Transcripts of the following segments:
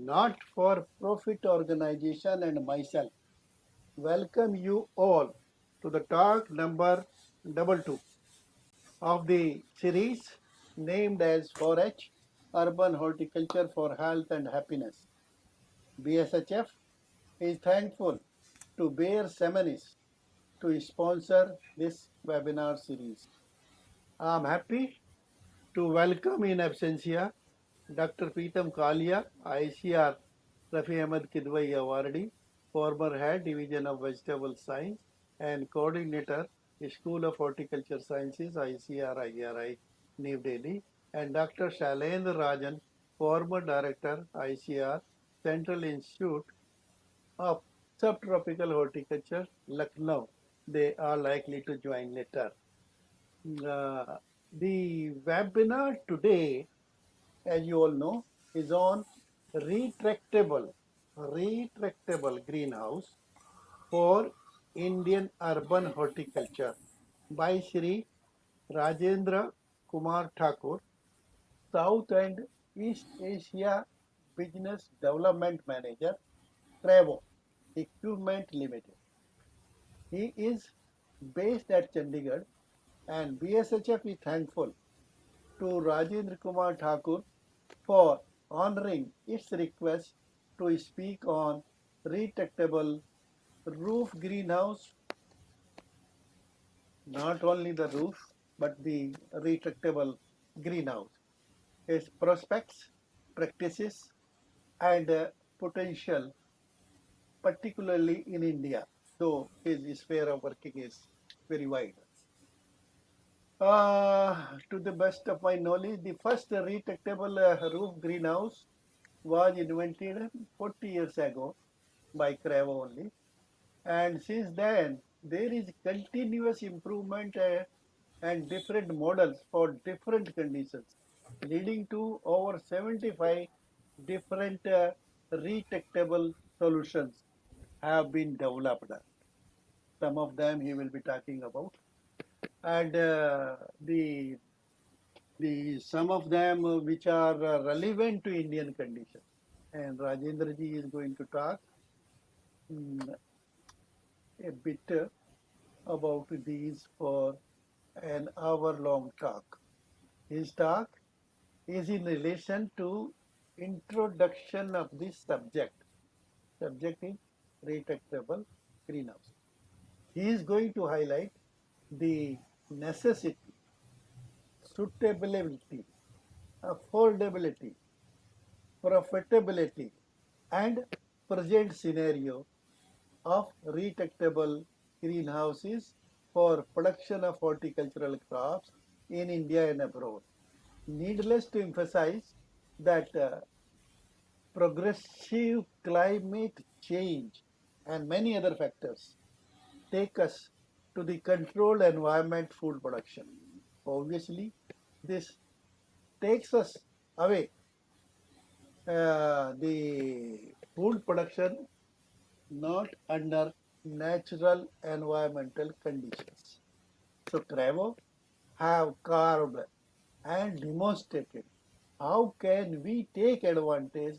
not for profit organization and myself. Welcome you all to the talk number double two of the series named as 4H Urban Horticulture for Health and Happiness. BSHF is thankful to Bear Seminis to sponsor this webinar series. I am happy to welcome in absentia Dr. Preetam Kalia, ICR Rafi Ahmed Kidwai Awardee, former Head Division of Vegetable Science and Coordinator, School of Horticulture Sciences, ICR IRI, New Delhi, and Dr. Shailendra Rajan, former Director, ICR, Central Institute of Subtropical Horticulture, Lucknow. They are likely to join later. Uh, the webinar today, as you all know, is on retractable, retractable greenhouse for Indian urban horticulture by Sri Rajendra Kumar Thakur, South and East Asia Business Development Manager, Trevo Equipment Limited. He is based at Chandigarh, and BSHF is thankful to Rajendra Kumar Thakur for honoring its request to speak on retractable roof greenhouse, not only the roof but the retractable greenhouse, its prospects, practices, and potential, particularly in India, though his sphere of working is very wide. To the best of my knowledge, the first retractable roof greenhouse was invented 40 years ago by Cravo only. And since then, there is continuous improvement and different models for different conditions, leading to over 75 different retractable solutions have been developed. Some of them he will be talking about, and the some of them which are relevant to Indian conditions. And Rajendra ji is going to talk mm, a bit about these for an hour-long talk. His talk is in relation to introduction of this subject. Subject is retractable greenhouse. He is going to highlight the necessity, suitability, affordability, profitability, and present scenario of retractable greenhouses for production of horticultural crops in India and abroad. Needless to emphasize that progressive climate change and many other factors take us to the controlled environment food production. Obviously, this takes us away the food production not under natural environmental conditions. So Cravo have carved and demonstrated how can we take advantage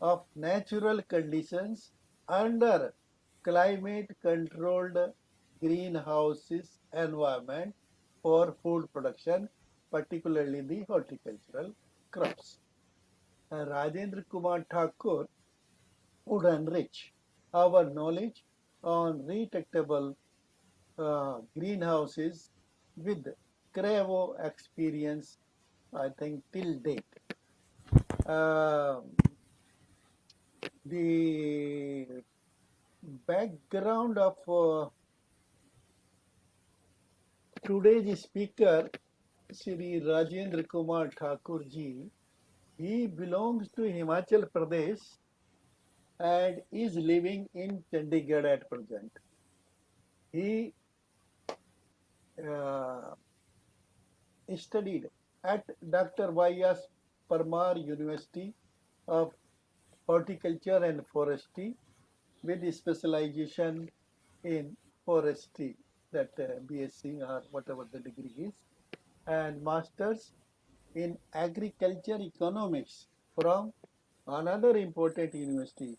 of natural conditions under climate controlled greenhouses environment for food production, particularly the horticultural crops. Rajendra Kumar Thakur would enrich our knowledge on retractable greenhouses with Cravo experience, I think, till date. Uh, the background of today's speaker, Sri Rajendra Kumar Thakur ji, he belongs to Himachal Pradesh and is living in Chandigarh at present. He uh, studied at Dr. Y.S. Parmar University of Horticulture and Forestry with specialization in forestry, that BSc or whatever the degree is, and masters in agriculture economics from Another important university,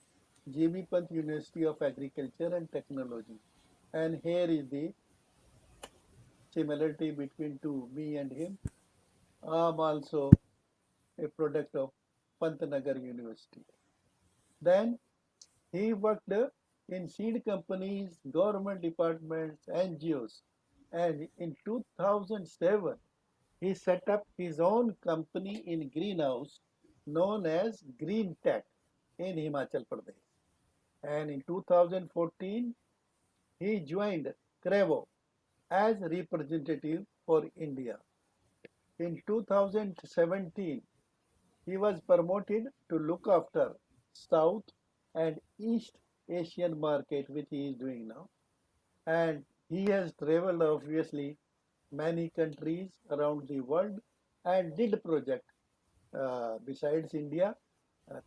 GB Pant University of Agriculture and Technology. And here is the similarity between two, me and him. I'm also a product of Pantnagar University. Then he worked in seed companies, government departments, NGOs. And in 2007, he set up his own company in greenhouse known as Green Tech in Himachal Pradesh. And in 2014, he joined Crevo as representative for India. In 2017, he was promoted to look after South and East Asian market, which he is doing now. And he has traveled obviously many countries around the world and did project besides India,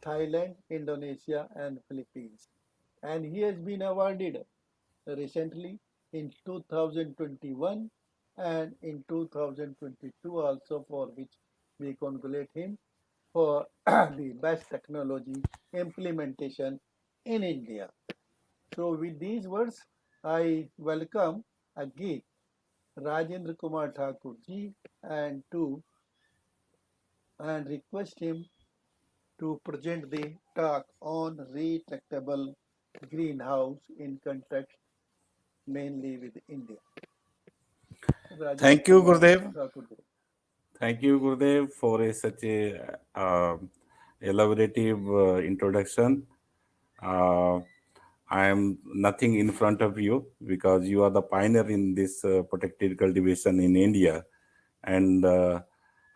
Thailand, Indonesia, and Philippines. And he has been awarded recently in 2021 and in 2022 also, for which we congratulate him for the best technology implementation in India. So with these words, I welcome again Rajendra Kumar Thakur ji and request him to present the talk on retractable greenhouse in context mainly with India. Rajendra Thank you, Kumar Gurudev. Thakur. Thank you, Gurudev, for such a elaborative introduction. Uh, I am nothing in front of you because you are the pioneer in this protected cultivation in India, and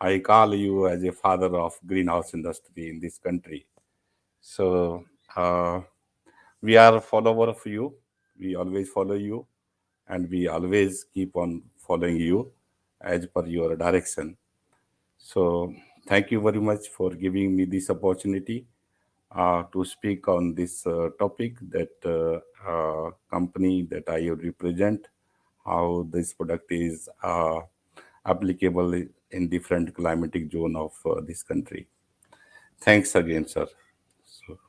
I call you as a father of greenhouse industry in this country. So uh, we are follower of you. We always follow you, and we always keep on following you as per your direction. So, thank you very much for giving me this opportunity to speak on this topic that company that I represent, how this product is applicable in different climatic zone of this country. Thanks again, sir. So,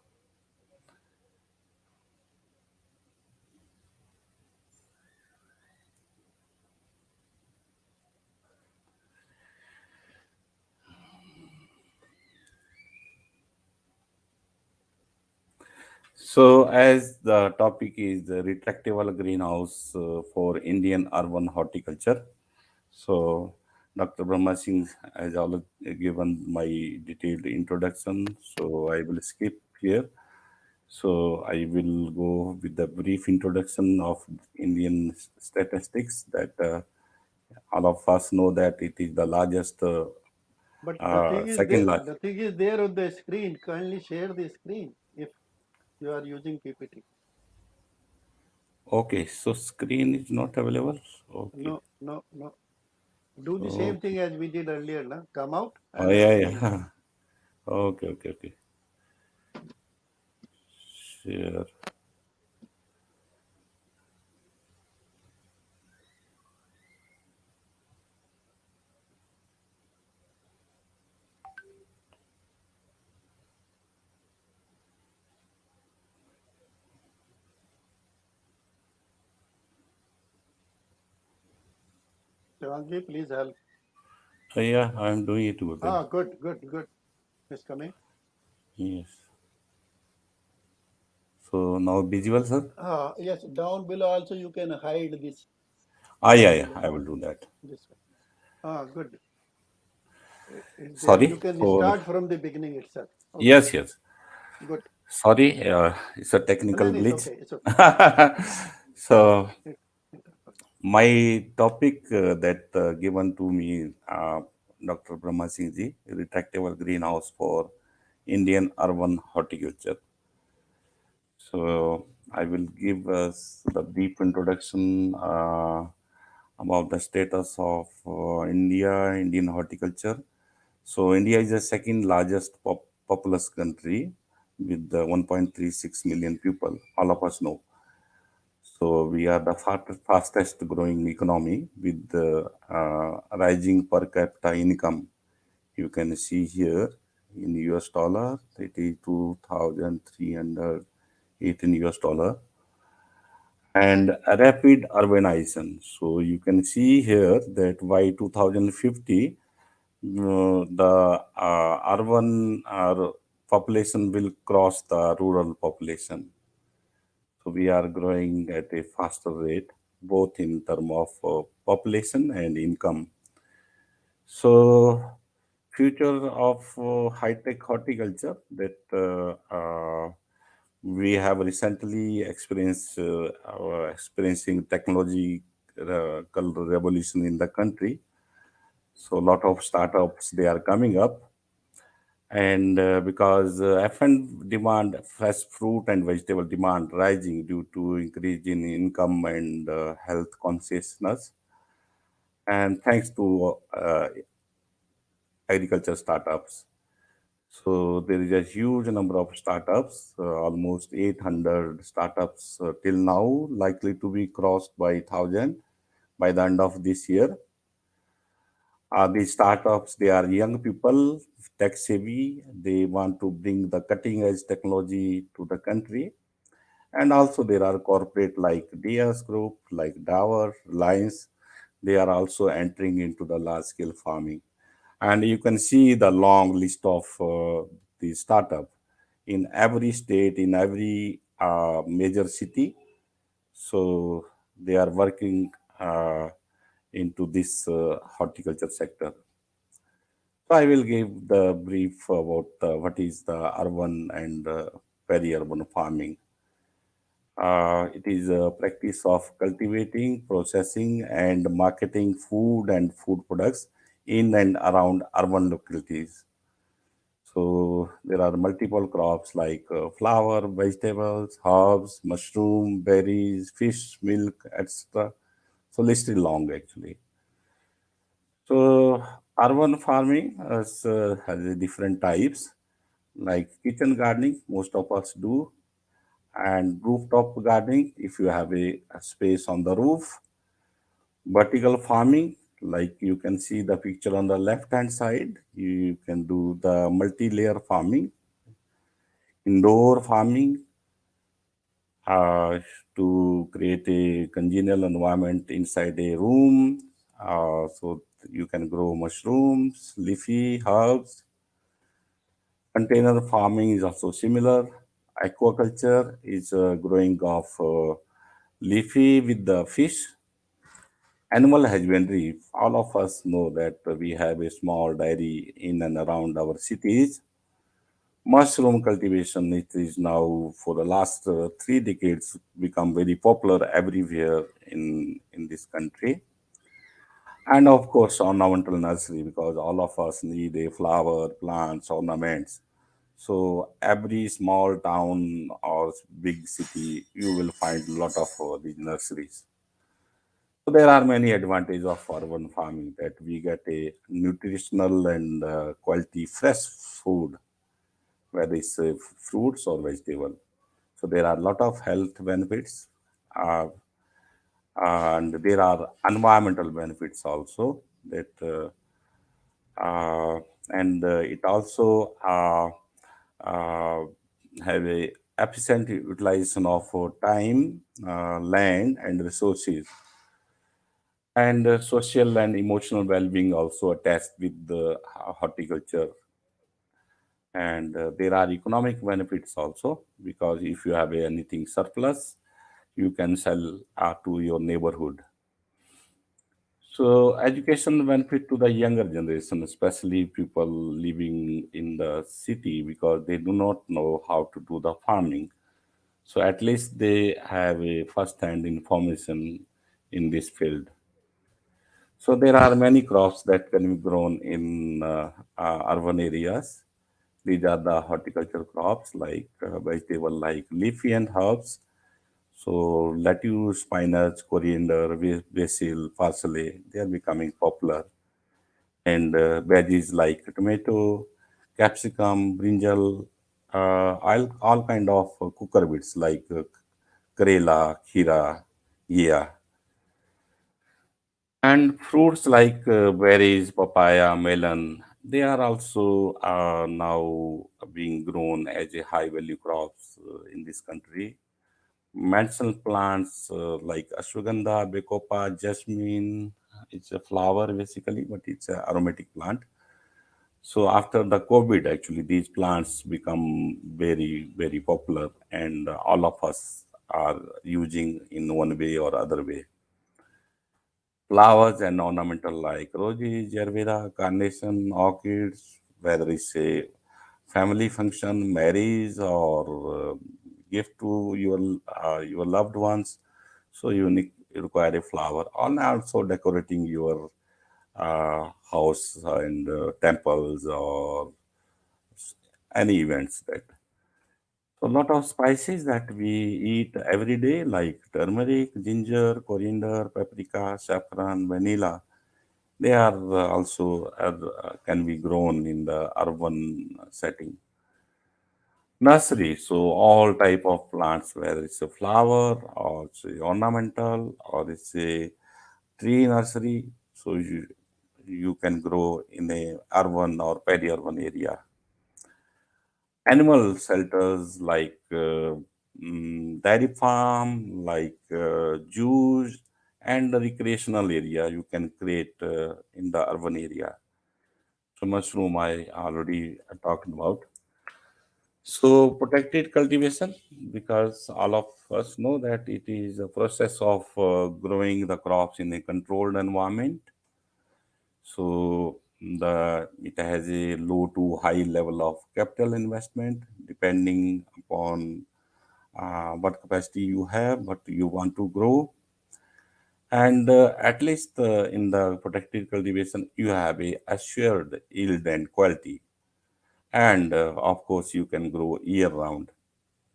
so, as the topic is the retractable greenhouse for Indian urban horticulture, so Dr. Brahma Singh has already given my detailed introduction, so I will skip here. So I will go with the brief introduction of Indian statistics that all of us know that it is the largest, But the thing is second there, largest. the thing is there on the screen. Kindly share the screen if you are using PPT. Okay, so screen is not available. Okay, No, no, no. Do the same okay. thing as we did earlier. Na? Come out Oh and yeah, screen yeah. share. Okay, okay, okay. Share. Shivangi, please help. Yeah, I am doing it with them. Ah, good, good, good. It's coming. Yes. So now visual, sir. Ah, yes. Down below also you can hide this. Ah, yeah, Down yeah. below I will do that. this one. Ah, good. It's there. You Sorry can for. start from the beginning itself. Okay, Yes, yes. good. Sorry, it's a No, technical no, it's glitch. okay. It's okay. So It, it, my topic that given to me, Dr. Brahma Singh ji, retractable greenhouse for Indian urban horticulture. So I will give us the brief introduction about the status of Indian horticulture. So India is the second largest populous country with 1.36 million people. All of us know. So we are the fastest growing economy with the rising per capita income. You can see here. in US dollar. It is 2,318 US dollar. And a rapid urbanization. So you can see here that by 2050, the urban population will cross the rural population. So we are growing at a faster rate, both in terms of population and income. So future of high-tech horticulture that we have recently experiencing technology revolution in the country. So a lot of startups they are coming up, and because F&, demand, fresh fruit and vegetable demand rising due to increase in income and health consciousness, and thanks to agriculture startups. So there is a huge number of startups, almost 800 startups till now, likely to be crossed by 1,000 by the end of this year. These startups, they are young people, tech savvy. They want to bring the cutting edge technology to the country. And also there are corporate like DS Group, like Dower, Reliance. They are also entering into the large scale farming. And you can see the long list of the startup in every state, in every major city. So they are working into this horticulture sector. So I will give the brief about what is the urban and peri-urban farming. It is a practice of cultivating, processing, and marketing food and food products in and around urban localities. So there are multiple crops like flower, vegetables, herbs, mushroom, berries, fish, milk, etc. So list is long actually. So urban farming has different types like kitchen gardening, most of us do, and rooftop gardening if you have a space on the roof. Vertical farming, like you can see the picture on the left hand side, you can do the multi-layer farming. Indoor farming, uh, to create a congenial environment inside a room. So you can grow mushrooms, leafy herbs. Container farming is also similar. Aquaculture is growing of leafy with the fish. Animal husbandry, all of us know that we have a small dairy in and around our cities. Mushroom cultivation, it is now for the last 3 decades become very popular everywhere in this country. And of course, ornamental nursery, because all of us need a flower, plants, ornaments. So every small town or big city, you will find a lot of these nurseries. So there are many advantages of urban farming that we get a nutritional and quality fresh food, whether it's fruits or vegetable. So there are a lot of health benefits, uh, and there are environmental benefits also that, and it also uh, have a efficient utilization of time, land, and resources, and social and emotional well-being also attached with the horticulture. And there are economic benefits also, because if you have anything surplus, you can sell to your neighborhood. So education benefit to the younger generation, especially people living in the city, because they do not know how to do the farming. So at least they have a first-hand information in this field. So there are many crops that can be grown in urban areas. These are the horticulture crops like vegetable like leafy and herbs. So lettuce, spinach, coriander, basil, parsley, they are becoming popular. And veggies like tomato, capsicum, brinjal, all kind of cooker bits like karela, kheera, ghia. And fruits like berries, papaya, melon, They are also now being grown as a high value crops in this country. Medicinal plants like ashwagandha, bekopa, jasmine. It's a flower basically, but it's an aromatic plant. So after the COVID, actually, these plants become very, very popular, and all of us are using in one way or other way. Flowers and ornamental like roses, gervera, carnation, orchids, whether it's a family function, marriage, or gift to your loved ones. So you require a flower, and also decorating your house and temples or any events that. So a lot of spices that we eat every day, like turmeric, ginger, coriander, paprika, saffron, vanilla, they are also can be grown in the urban setting. Nursery, so all type of plants, whether it's a flower or it's a ornamental or it's a tree nursery, so you can grow in a urban or peri-urban area. Animal shelters like dairy farm, like zoos, and the recreational area you can create in the urban area. So mushroom I already talked about. So protected cultivation, because all of us know that it is a process of growing the crops in a controlled environment. So it has a low to high level of capital investment depending upon what capacity you have, what you want to grow. And at least in the protected cultivation, you have a assured yield and quality. And of course, you can grow year round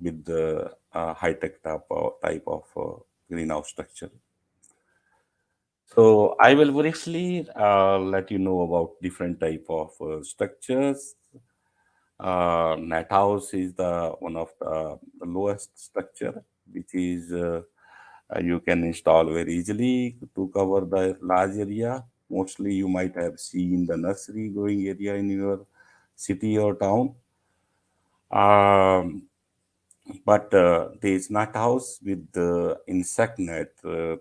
with the high-tech type of greenhouse structure. So I will briefly let you know about different type of structures. Net house is the one of the lowest structure, which is you can install very easily to cover the large area. Mostly you might have seen the nursery growing area in your city or town. Um, but these nut house with the insect net,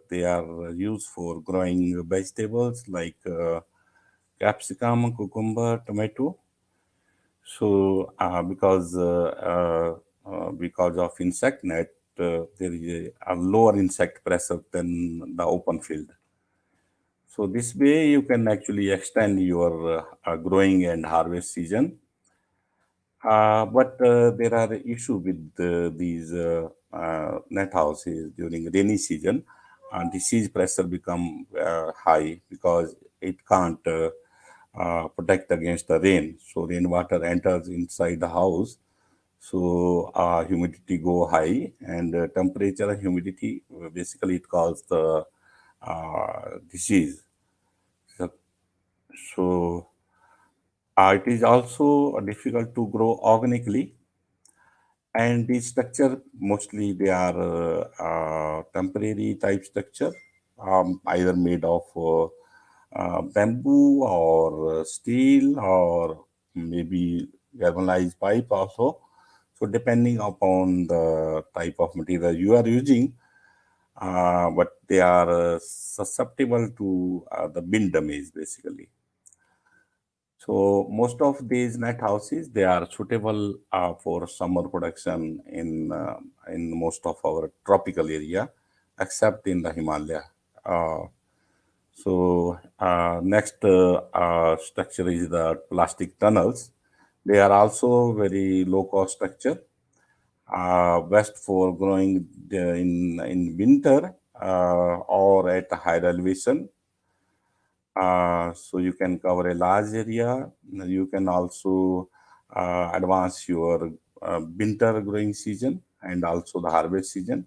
they are used for growing vegetables like capsicum, cucumber, tomato. So because of insect net, there is a lower insect pressure than the open field. So this way you can actually extend your growing and harvest season. But there are issue with these net houses during rainy season. Disease pressure become high because it can't protect against the rain. So rainwater enters inside the house. So humidity go high, and temperature and humidity basically it causes the disease. So, so it is also difficult to grow organically, and the structure mostly they are temporary type structure, either made of bamboo or steel or maybe galvanized pipe also. So depending upon the type of material you are using, but they are susceptible to the wind damage basically. So most of these net houses they are suitable for summer production in most of our tropical area, except in the Himalaya. Uh, next structure is the plastic tunnels. They are also very low cost structure, best for growing in winter or at a higher elevation. So you can cover a large area. You can also advance your winter growing season and also the harvest season.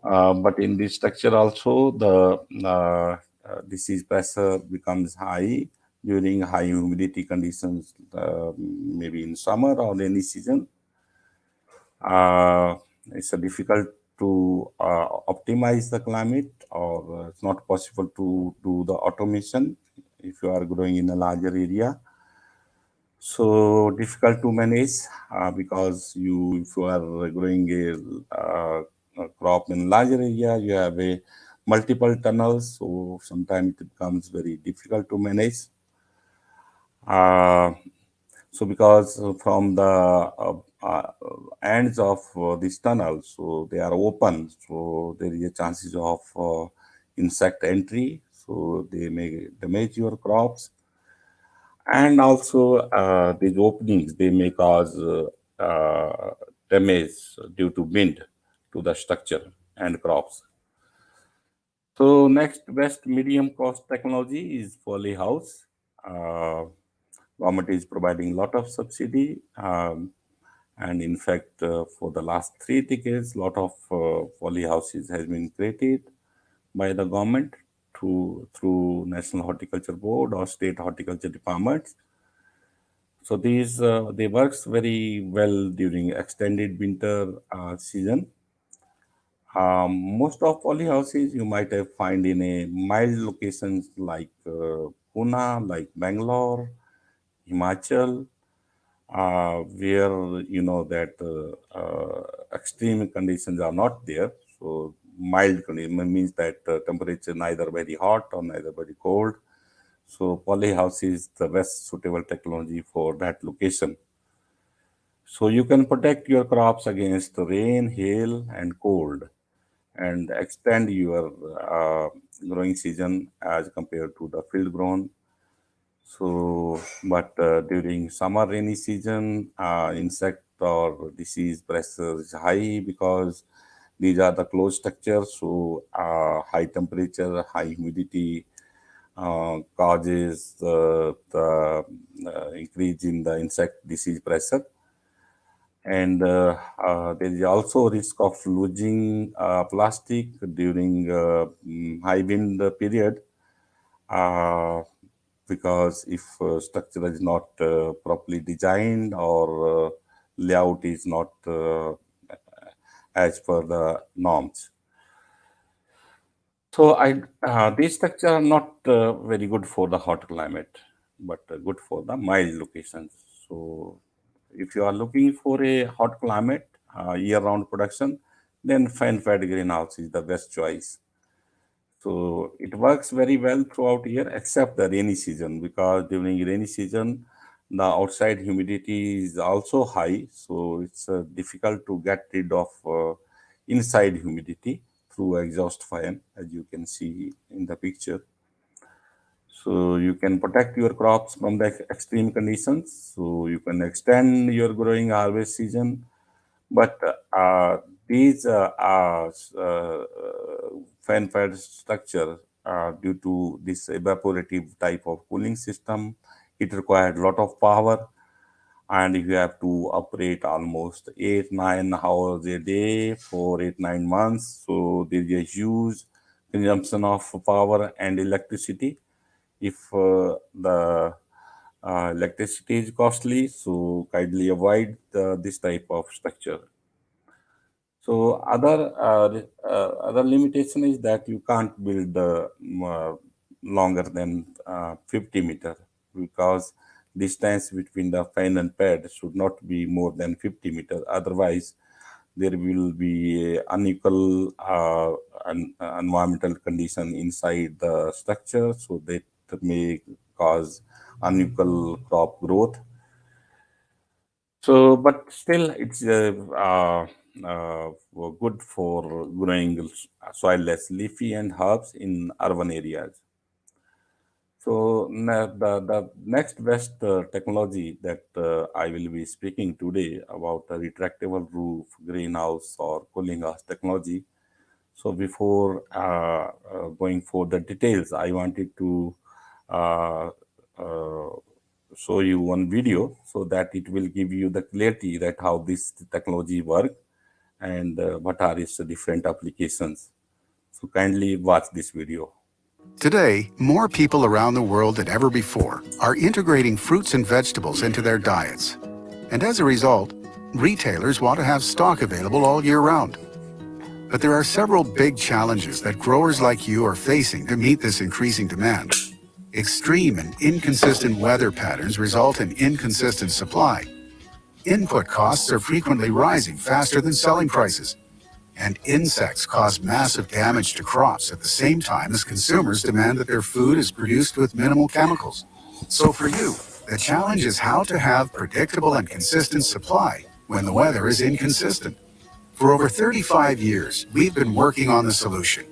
But in this structure also, the disease pressure becomes high during high humidity conditions, maybe in summer or rainy season. Uh, it's difficult to optimize the climate, or it's not possible to do the automation if you are growing in a larger area. So difficult to manage because if you are growing a crop in larger area, you have a multiple tunnels, so sometimes it becomes very difficult to manage. Uh, so because from the ends of this tunnel, so they are open, so there is a chances of insect entry, so they may damage your crops. And also these openings, they may cause damage due to wind to the structure and crops. So next best medium cost technology is poly house. Uh, Government is providing lot of subsidy, and in fact, for the last 3 decades, lot of poly houses has been created by the government through National Horticulture Board or state horticulture departments. So these they works very well during extended winter season. Most of poly houses you might have find in a mild locations like Pune, like Bangalore, Himachal, where you know that extreme conditions are not there. So mild condition means that temperature neither very hot or neither very cold. So poly house is the best suitable technology for that location. So you can protect your crops against rain, hail, and cold, and extend your growing season as compared to the field grown. So, but during summer rainy season, insect or disease pressure is high because these are the closed structures. So, high temperature, high humidity causes the increase in the insect disease pressure. And there is also risk of losing plastic during high wind period, uh, because if structure is not properly designed or layout is not as per the norms. So these structure are not very good for the hot climate, but good for the mild locations. So if you are looking for a hot climate, year-round production, then fan-fed greenhouse is the best choice. So it works very well throughout year except the rainy season, because during rainy season the outside humidity is also high, so it's difficult to get rid of inside humidity through exhaust fan, as you can see in the picture. So you can protect your crops from the extreme conditions. So you can extend your growing harvest season, but these fan-fed structure, due to this evaporative type of cooling system, it required a lot of power, and you have to operate almost 8-9 hours a day for 8-9 months. So there is a huge consumption of power and electricity. If the electricity is costly, so kindly avoid this type of structure. So other limitation is that you can't build longer than 50 meter, because distance between the fan and pad should not be more than 50 meter. Otherwise, there will be a unequal environmental condition inside the structure, so that may cause unequal crop growth. So, but still, it's good for growing soilless leafy and herbs in urban areas. So, the next best technology that I will be speaking today about a retractable roof, greenhouse, or cooling house technology. So, before going for the details, I wanted to uh, uh, show you one video so that it will give you the clarity that how this technology work and what are its different applications. So kindly watch this video. Today, more people around the world than ever before are integrating fruits and vegetables into their diets. And as a result, retailers want to have stock available all year round. But there are several big challenges that growers like you are facing to meet this increasing demand. Extreme and inconsistent weather patterns result in inconsistent supply. Input costs are frequently rising faster than selling prices, and insects cause massive damage to crops at the same time as consumers demand that their food is produced with minimal chemicals. So for you, the challenge is how to have predictable and consistent supply when the weather is inconsistent. For over 35 years, we've been working on the solution.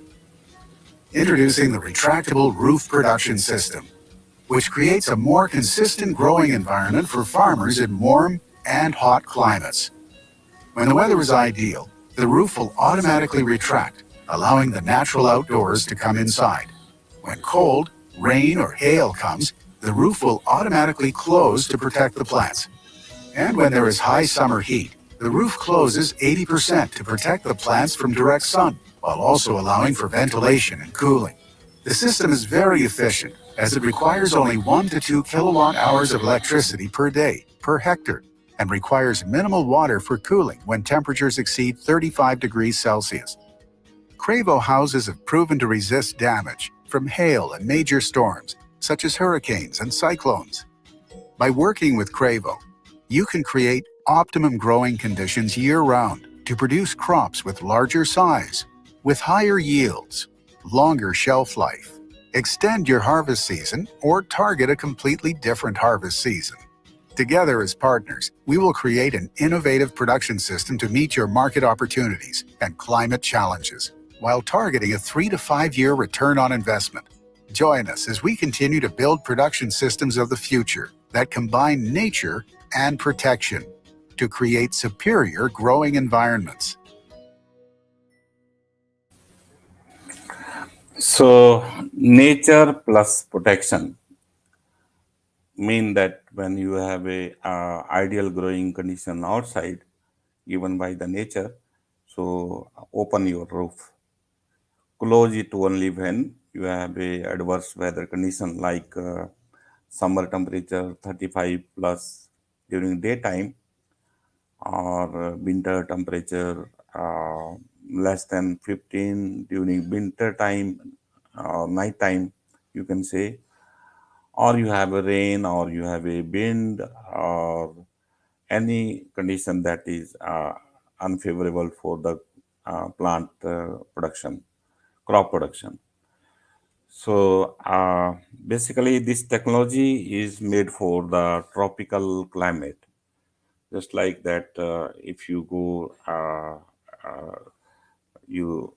Introducing the retractable roof production system, which creates a more consistent growing environment for farmers in warm and hot climates. When the weather is ideal, the roof will automatically retract, allowing the natural outdoors to come inside. When cold, rain, or hail comes, the roof will automatically close to protect the plants. And when there is high summer heat, the roof closes 80% to protect the plants from direct sun, while also allowing for ventilation and cooling. The system is very efficient, as it requires only 1 to 2 kilowatt hours of electricity per day, per hectare, and requires minimal water for cooling when temperatures exceed 35 degrees Celsius. Cravo houses have proven to resist damage from hail and major storms, such as hurricanes and cyclones. By working with Cravo, you can create optimum growing conditions year-round to produce crops with larger size, with higher yields, longer shelf life. Extend your harvest season or target a completely different harvest season. Together as partners, we will create an innovative production system to meet your market opportunities and climate challenges, while targeting a 3 to 5 year return on investment. Join us as we continue to build production systems of the future that combine nature and protection to create superior growing environments. So, nature plus protection mean that when you have a ideal growing condition outside, given by the nature, so open your roof. Close it only when you have a adverse weather condition like summer temperature 35 plus during daytime, or winter temperature less than 15 during winter time, night time, you can say, or you have a rain, or you have a wind, or any condition that is unfavorable for the plant production, crop production. So basically, this technology is made for the tropical climate. Just like that, if you go, you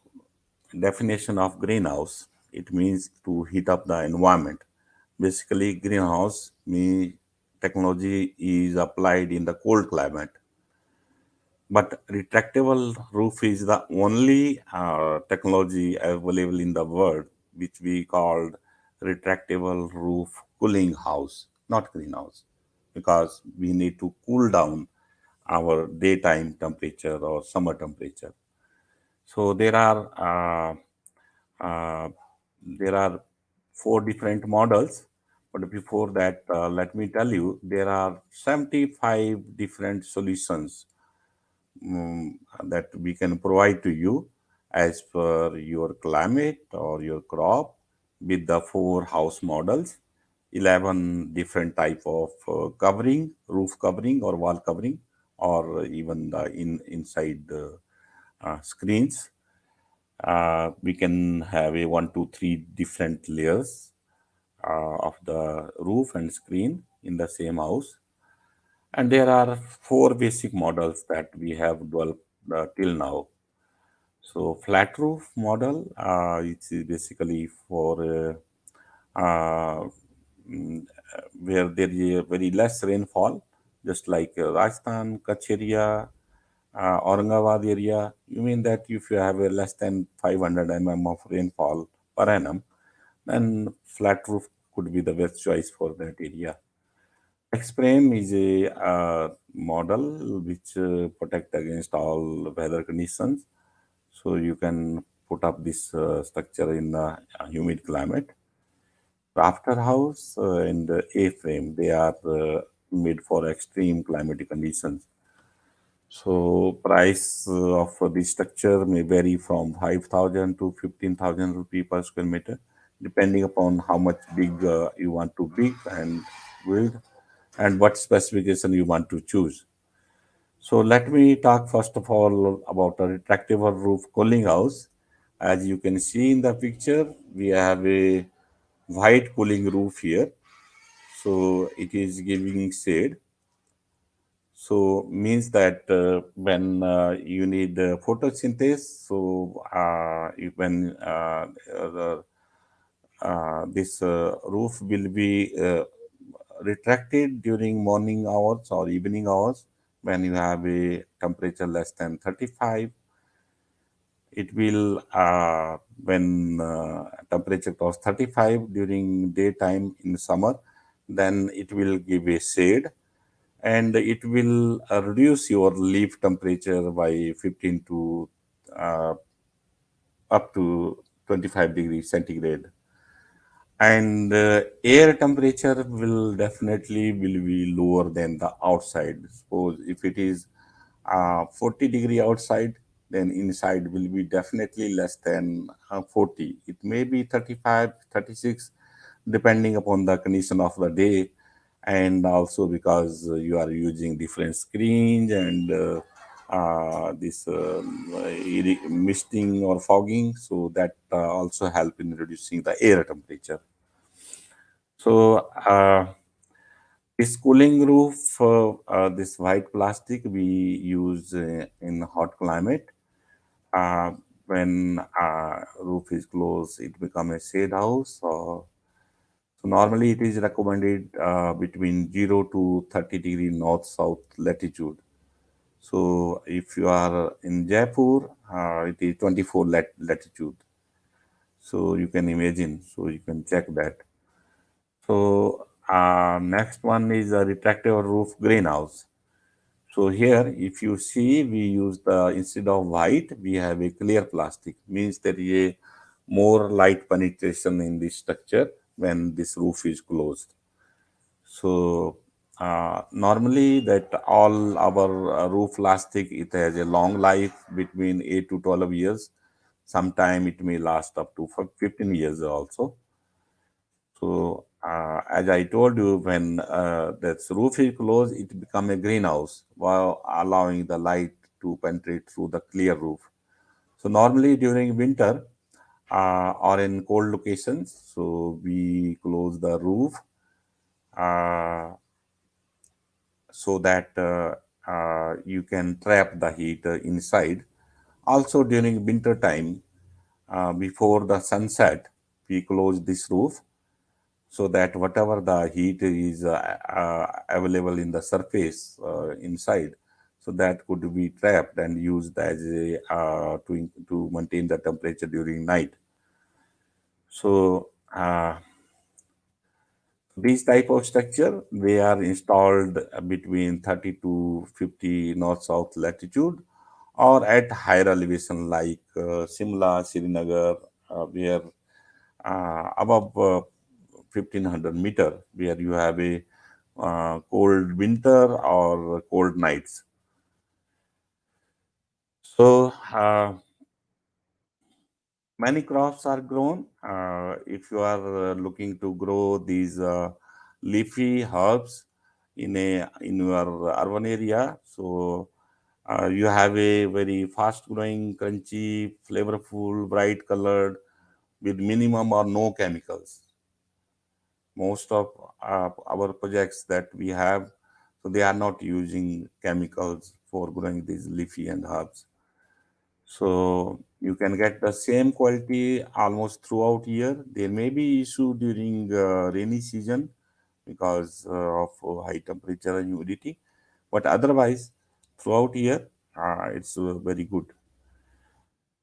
definition of greenhouse, it means to heat up the environment. Basically, greenhouse means technology is applied in the cold climate. But retractable roof is the only technology available in the world, which we called retractable roof cooling house, not greenhouse, because we need to cool down our daytime temperature or summer temperature. So uh, there are four different models. But before that, let me tell you, there are 75 different solutions mm, that we can provide to you as per your climate or your crop, with the four house models, 11 different type of covering, roof covering or wall covering, or even the inside screens. We can have a 1, 2, 3 different layers of the roof and screen in the same house. And there are four basic models that we have developed till now. So flat roof model, it's basically for where there is a very less rainfall, just like Rajasthan, Kutch area, Aurangabad area. You mean that if you have a less than 500 mm of rainfall per annum, then flat roof could be the best choice for that area. X-frame is a model which protect against all weather conditions. So you can put up this structure in a humid climate. Rafter house and the A-frame, they are made for extreme climatic conditions. So price of this structure may vary from 5,000 to 15,000 rupee per square meter, depending upon how much big you want to big and build, and what specification you want to choose. So let me talk first of all about a retractable roof cooling house. As you can see in the picture, we have a white cooling roof here. So it is giving shade. So means that when you need photosynthesis, so when this roof will be retracted during morning hours or evening hours when you have a temperature less than 35. It will when temperature cross 35 during daytime in summer, then it will give a shade, and it will reduce your leaf temperature by 15 to uh, up to 25 degrees centigrade. And air temperature will definitely will be lower than the outside. Suppose if it is 40-degree outside, then inside will be definitely less than 40. It may be 35, 36, depending upon the condition of the day, and also because you are using different screens and this misting or fogging, so that also help in reducing the air temperature. So this cooling roof, this white plastic we use in hot climate. Uh, when roof is closed, it become a shade house. So normally it is recommended between 0 to 30-degree north-south latitude. So if you are in Jaipur, it is 24 latitude. So you can imagine. So you can check that. So next one is a retractable roof greenhouse. So here, if you see, we use the instead of white, we have a clear plastic. Means there is a more light penetration in the structure when this roof is closed. So normally that all our roof plastic, it has a long life between 8 to 12 years. Sometime it may last up to 15 years also. So, as I told you, when that roof is closed, it become a greenhouse while allowing the light to penetrate through the clear roof. So, normally during winter or in cold locations, so we close the roof uh, so that you can trap the heat inside. Also, during winter time, before the sunset, we close this roof so that whatever the heat is available in the surface inside, so that could be trapped and used as a to maintain the temperature during night. So these type of structure, they are installed between 30 to 50 north south latitude or at higher elevation like Simla, Srinagar, where above 1500 meter, where you have a cold winter or cold nights. So many crops are grown. If you are looking to grow these leafy herbs in your urban area, so you have a very fast growing, crunchy, flavorful, bright colored, with minimum or no chemicals. Most of our projects that we have, so they are not using chemicals for growing these leafy and herbs. So you can get the same quality almost throughout year. There may be issue during rainy season because of high temperature and humidity, but otherwise throughout year it's very good.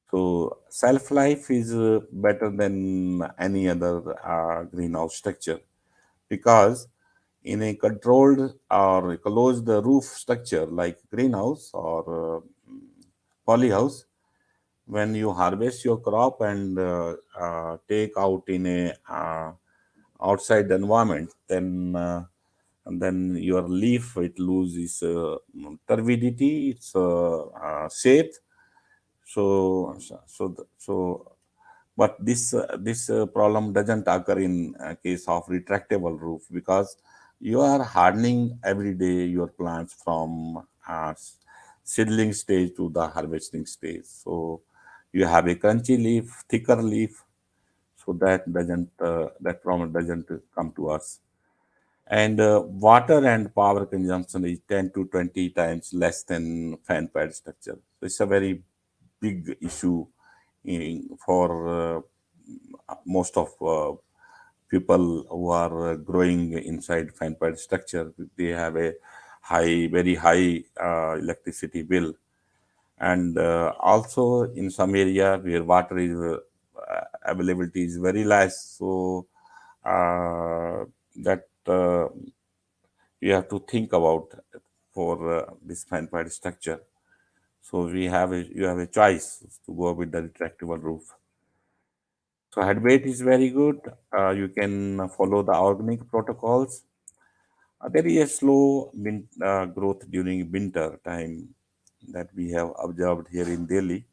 So self life is better than any other greenhouse structure, because in a controlled or closed roof structure like greenhouse or polyhouse, when you harvest your crop and take out in a outside environment, then your leaf it loses turbidity, its shape. So But this problem doesn't occur in case of retractable roof, because you are hardening every day your plants from seedling stage to the harvesting stage. So you have a crunchy leaf, thicker leaf, so that problem doesn't come to us. And water and power consumption is 10 to 20 times less than fan pad structure. So it's a very big issue for most of people who are growing inside fan pad structure. They have a very high electricity bill. And also in some area where water is availability is very less, so uh, that you have to think about for this fan pad structure. So you have a choice to go with the retractable roof. So head weight is very good. You can follow the organic protocols. There is a slow growth during winter time that we have observed here in Delhi.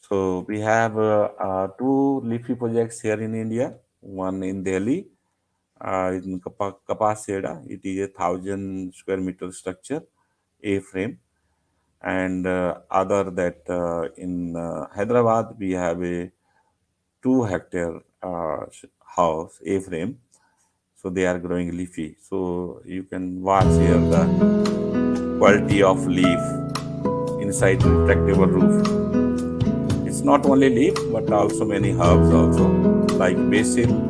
So we have two leafy projects here in India. One in Delhi, in Kapaseda. It is 1,000 square meter structure, A-frame, and other that in Hyderabad we have a 2 hectare house, A-frame. So they are growing leafy. So you can watch here the quality of leaf inside retractable roof. It's not only leaf but also many herbs also, like basil.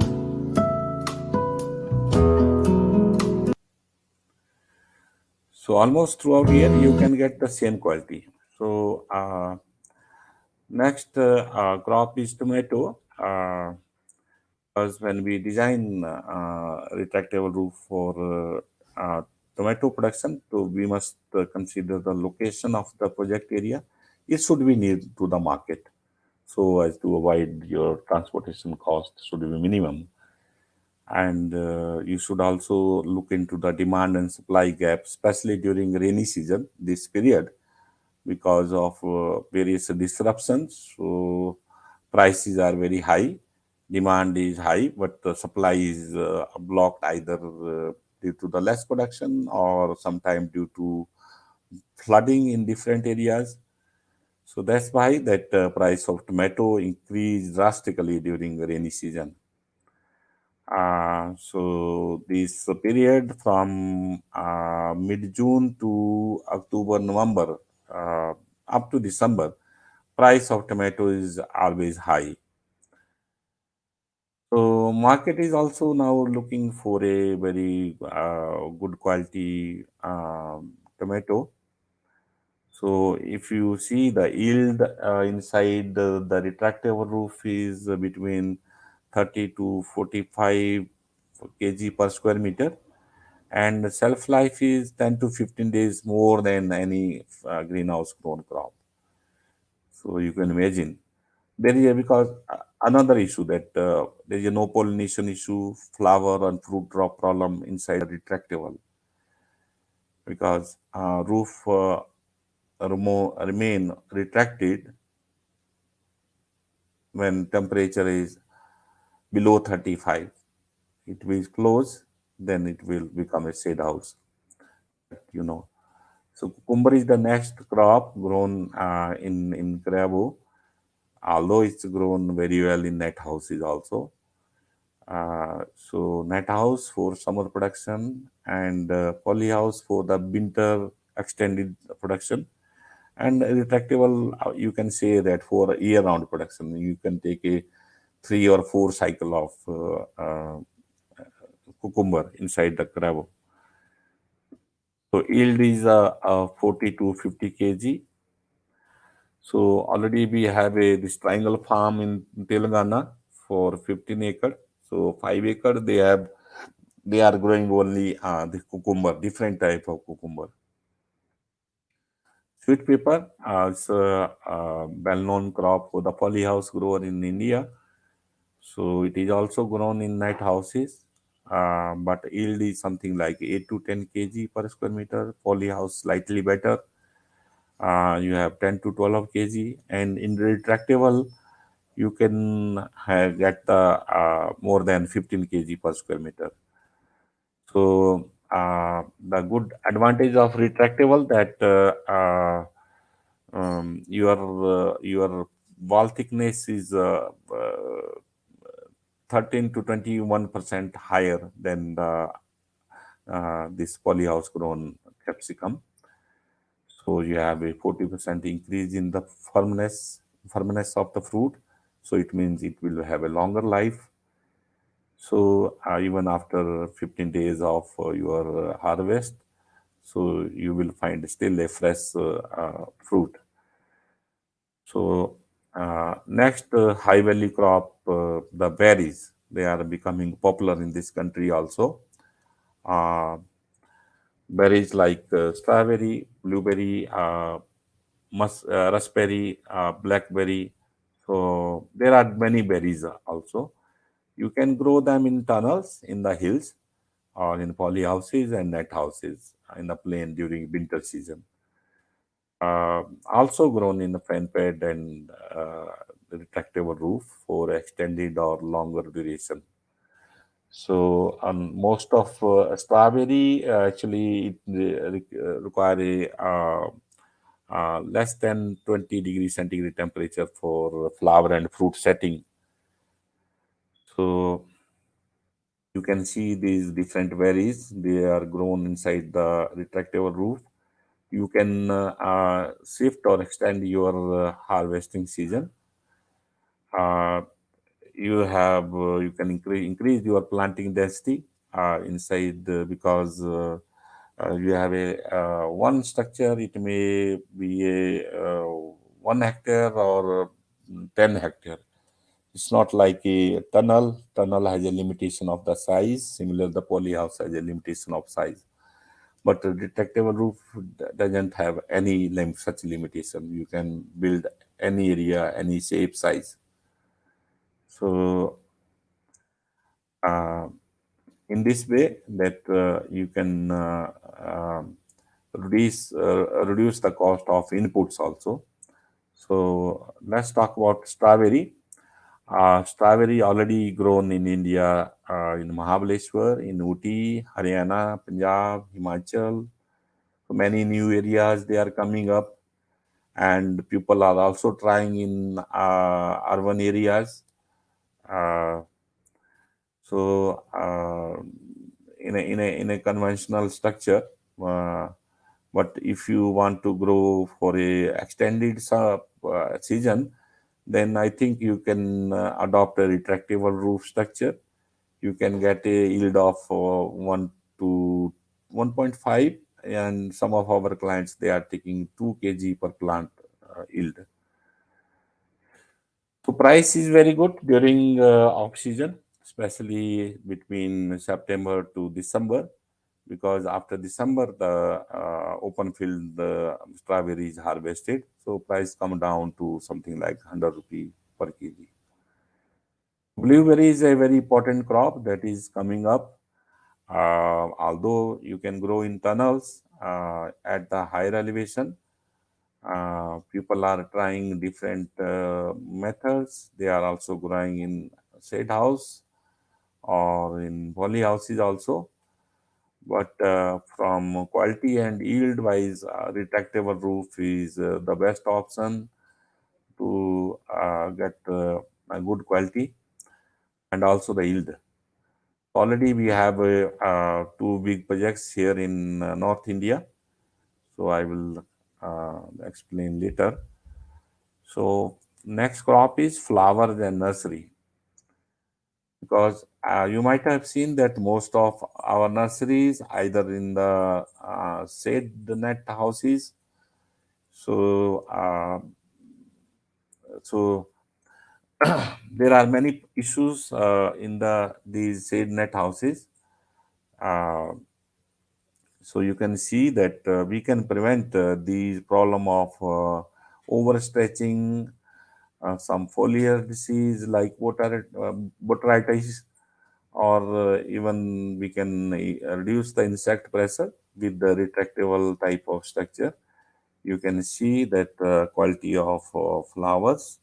So almost throughout year you can get the same quality. So next crop is tomato. Because when we design retractable roof for tomato production, so we must consider the location of the project area. It should be near to the market, so as to avoid your transportation cost should be minimum. And you should also look into the demand and supply gap, especially during rainy season, this period, because of various disruptions. So prices are very high, demand is high, but the supply is blocked, either due to the less production or sometime due to flooding in different areas. So that's why that price of tomato increased drastically during the rainy season. So this period from mid-June to October, November, uh, up to December, price of tomato is always high. So market is also now looking for a very good quality tomato. So if you see the yield inside the retractable roof is between 30 to 45 kg per square meter, and the shelf life is 10 to 15 days more than any greenhouse grown crop. So you can imagine there is because another issue that there is a no pollination issue, flower and fruit drop problem inside the retractable, because roof remain retracted when temperature is below 35. It will close, then it will become a shade house, you know. So cucumber is the next crop grown in Crabo, although it's grown very well in net houses also. So net house for summer production, and poly house for the winter extended production, and retractable you can say that for year-round production. You can take a 3 or 4 cycle of cucumber inside the crab. So yield is 40 to 50 kg. So already we have a this triangle farm in Telangana for 15 acre. So 5 acre they are growing only the cucumber, different type of cucumber. Sweet pepper is a well-known crop for the polyhouse grower in India. So it is also grown in night houses, but yield is something like 8 to 10 kg per square meter. Polyhouse slightly better. You have 10 to 12 kg, and in retractable, you can get the more than 15 kg per square meter. So the good advantage of retractable that your wall thickness is 13 to 21% higher than the this polyhouse grown capsicum. So you have a 40% increase in the firmness of the fruit. So it means it will have a longer life. So even after 15 days of your harvest, so you will find still a fresh fruit. So next high value crop, the berries, they are becoming popular in this country also. Uh, Berries like strawberry, blueberry, raspberry, blackberry. So there are many berries also. You can grow them in tunnels in the hills or in poly houses and net houses in the plain during winter season. Also grown in the fan pad and retractable roof for extended or longer duration. So most of strawberry actually it require a less than 20 degrees centigrade temperature for flower and fruit setting. So you can see these different berries. They are grown inside the retractable roof. You can shift or extend your harvesting season. Uh, you can increase your planting density inside because you have a one structure. It may be a 1 hectare or 10 hectare. It's not like a tunnel. Tunnel has a limitation of the size. Similar, the poly house has a limitation of size. But a retractable roof doesn't have any such limitation. You can build any area, any shape, size. So uh, in this way, that you can reduce the cost of inputs also. So let's talk about strawberry. Strawberry already grown in India, in Mahabaleshwar, in Uti, Haryana, Punjab, Himachal. So many new areas they are coming up, and people are also trying in urban areas. Uh, so in a conventional structure, uh, but if you want to grow for a extended season, then I think you can adopt a retractable roof structure. You can get a yield of 1 to 1.5, and some of our clients they are taking 2 kg per plant yield. So price is very good during off season, especially between September to December, because after December the open field the strawberry is harvested, so price come down to something like 100 rupee per kg. Blueberry is a very important crop that is coming up. Although you can grow in tunnels at the higher elevation, people are trying different methods. They are also growing in shade house or in poly houses also. But from quality and yield wise, retractable roof is the best option to get a good quality and also the yield. Already we have two big projects here in North India, so I will explain later. So next crop is flowers and nursery, because you might have seen that most of our nurseries either in the shade net houses. So so there are many issues in these shade net houses. Uh, so you can see that we can prevent the problem of overstretching, some foliar disease like botrytis, or even we can reduce the insect pressure with the retractable type of structure. you can see that quality of flowers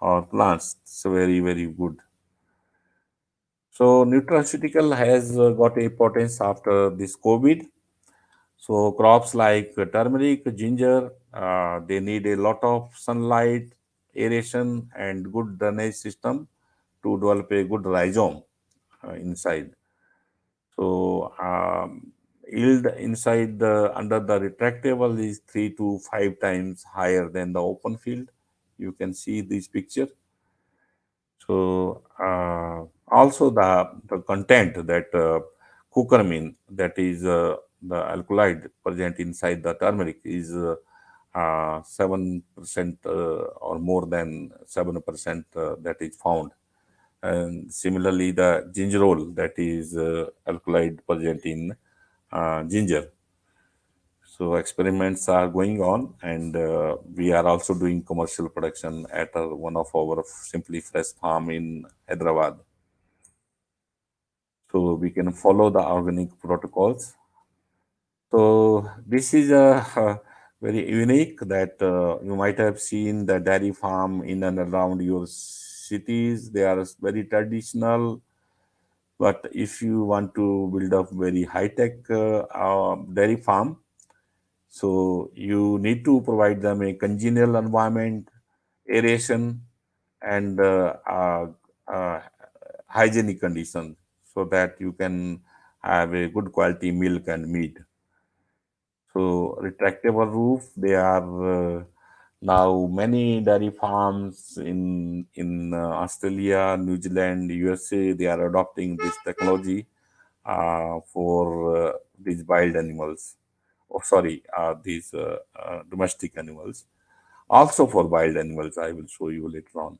or plants is very, very good. So nutraceutical has got importance after this COVID. So crops like turmeric, ginger, they need a lot of sunlight, aeration, and good drainage system to develop a good rhizome inside. So yield inside the under the retractable is 3 to 5 times higher than the open field. You can see this picture. So also the content that curcumin, that is the alkaloid present inside the turmeric, is 7% or more than 7% that is found. And similarly, the gingerol, that is alkaloid present in ginger. So experiments are going on, and we are also doing commercial production at one of our Simply Fresh farm in Hyderabad. So we can follow the organic protocols. So this is a very unique that you might have seen the dairy farm in and around your cities. They are very traditional, but if you want to build up very high tech dairy farm, so you need to provide them a congenial environment, aeration, and uh, hygienic conditions so that you can have a good quality milk and meat. So retractable roof, they are now many dairy farms in Australia, New Zealand, USA. They are adopting this technology for these wild animals. Oh, sorry, these domestic animals. Also for wild animals, I will show you later on.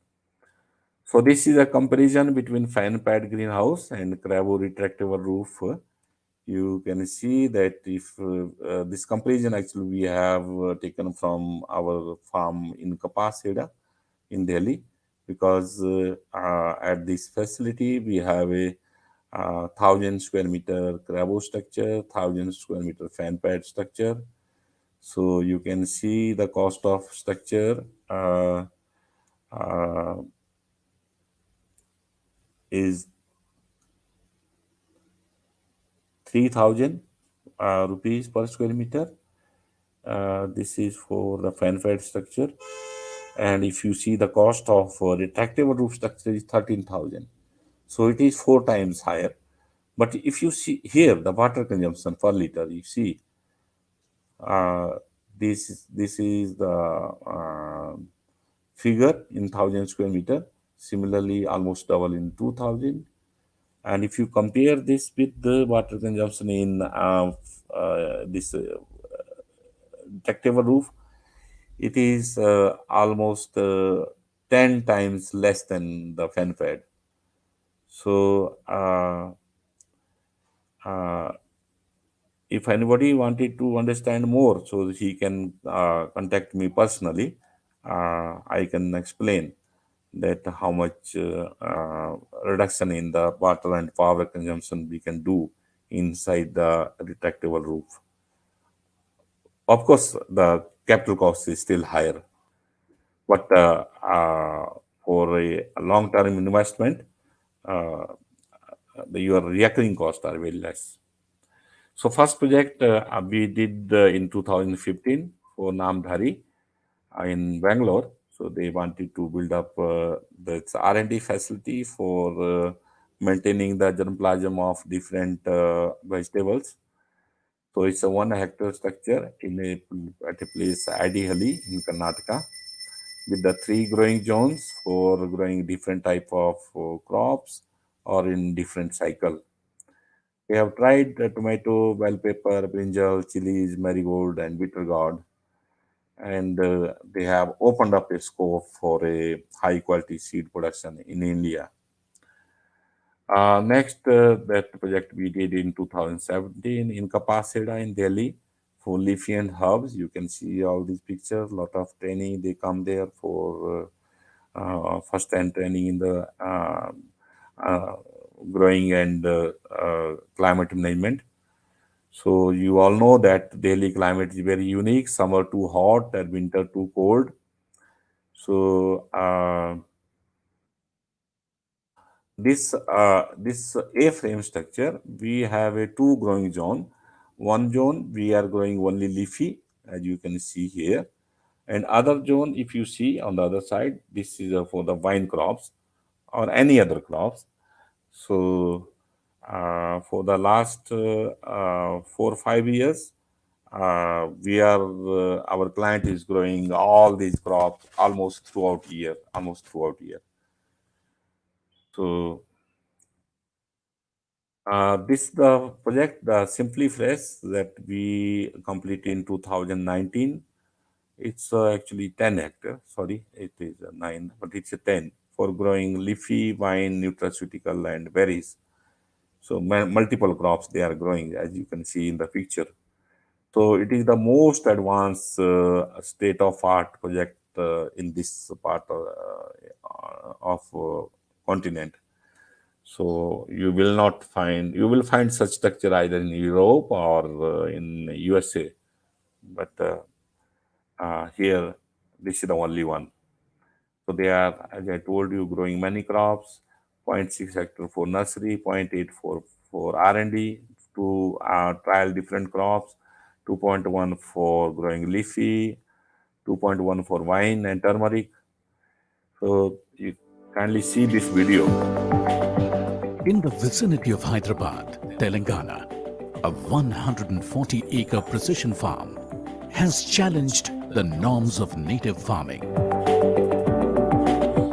So this is a comparison between fan pad greenhouse and Cravo retractable roof. You can see that if this comparison actually we have taken from our farm in Kapaseda in Delhi, because at this facility we have a 1,000 square meter Cravo structure, 1,000 square meter fan pad structure. So you can see the cost of structure uh, uh, is 3,000 rupees per square meter. This is for the fan fed structure. And if you see the cost of retractable roof structure is 13,000. So it is 4 times higher. But if you see here the water consumption per liter, you see uh, this is the figure in 1,000 square meter. Similarly, almost double in 2,000. And if you compare this with the water consumption in this retractable roof, it is almost 10 times less than the fan fed. So uh, if anybody wanted to understand more, so he can contact me personally. I can explain that how much reduction in the water and power consumption we can do inside the retractable roof. Of course, the capital cost is still higher, but for a long-term investment, uh, your recurring costs are very less. So first project we did in 2015 for Namdhari in Bangalore. So they wanted to build up the R&D facility for maintaining the germplasm of different vegetables. So it's a 1 hectare structure at a place ideally in Karnataka, with the 3 growing zones for growing different type of crops or in different cycle. We have tried tomato, bell pepper, brinjal, chilies, marigold, and bitter gourd, and they have opened up a scope for a high quality seed production in India. Next, that project we did in 2017 in Kapaseda in Delhi for leafy and herbs. You can see all these pictures. Lot of training. They come there for first time training in the uh, growing and climate management. So you all know that Delhi climate is very unique. Summer too hot and winter too cold. So this A-frame structure, we have a two growing zone. One zone we are growing only leafy, as you can see here, and other zone, if you see on the other side, this is for the vine crops or any other crops. So for the last 4 or 5 years, our client is growing all these crops almost throughout year. So this the project, the Simply Fresh, that we completed in 2019. It's actually 10 hectare. Sorry, it is 9, but it's a 10 for growing leafy, vine, nutraceutical, and berries. So multiple crops they are growing, as you can see in the picture. So it is the most advanced state-of-art project in this part of continent. So you will find such structure either in Europe or in USA, but here this is the only one. So they are, as I told you, growing many crops, 0.6 hectare for nursery, 0.8 for R&D to trial different crops, 2.1 for growing leafy, 2.1 for wine and turmeric. So you kindly see this video. In the vicinity of Hyderabad, Telangana, a 140-acre precision farm has challenged the norms of native farming.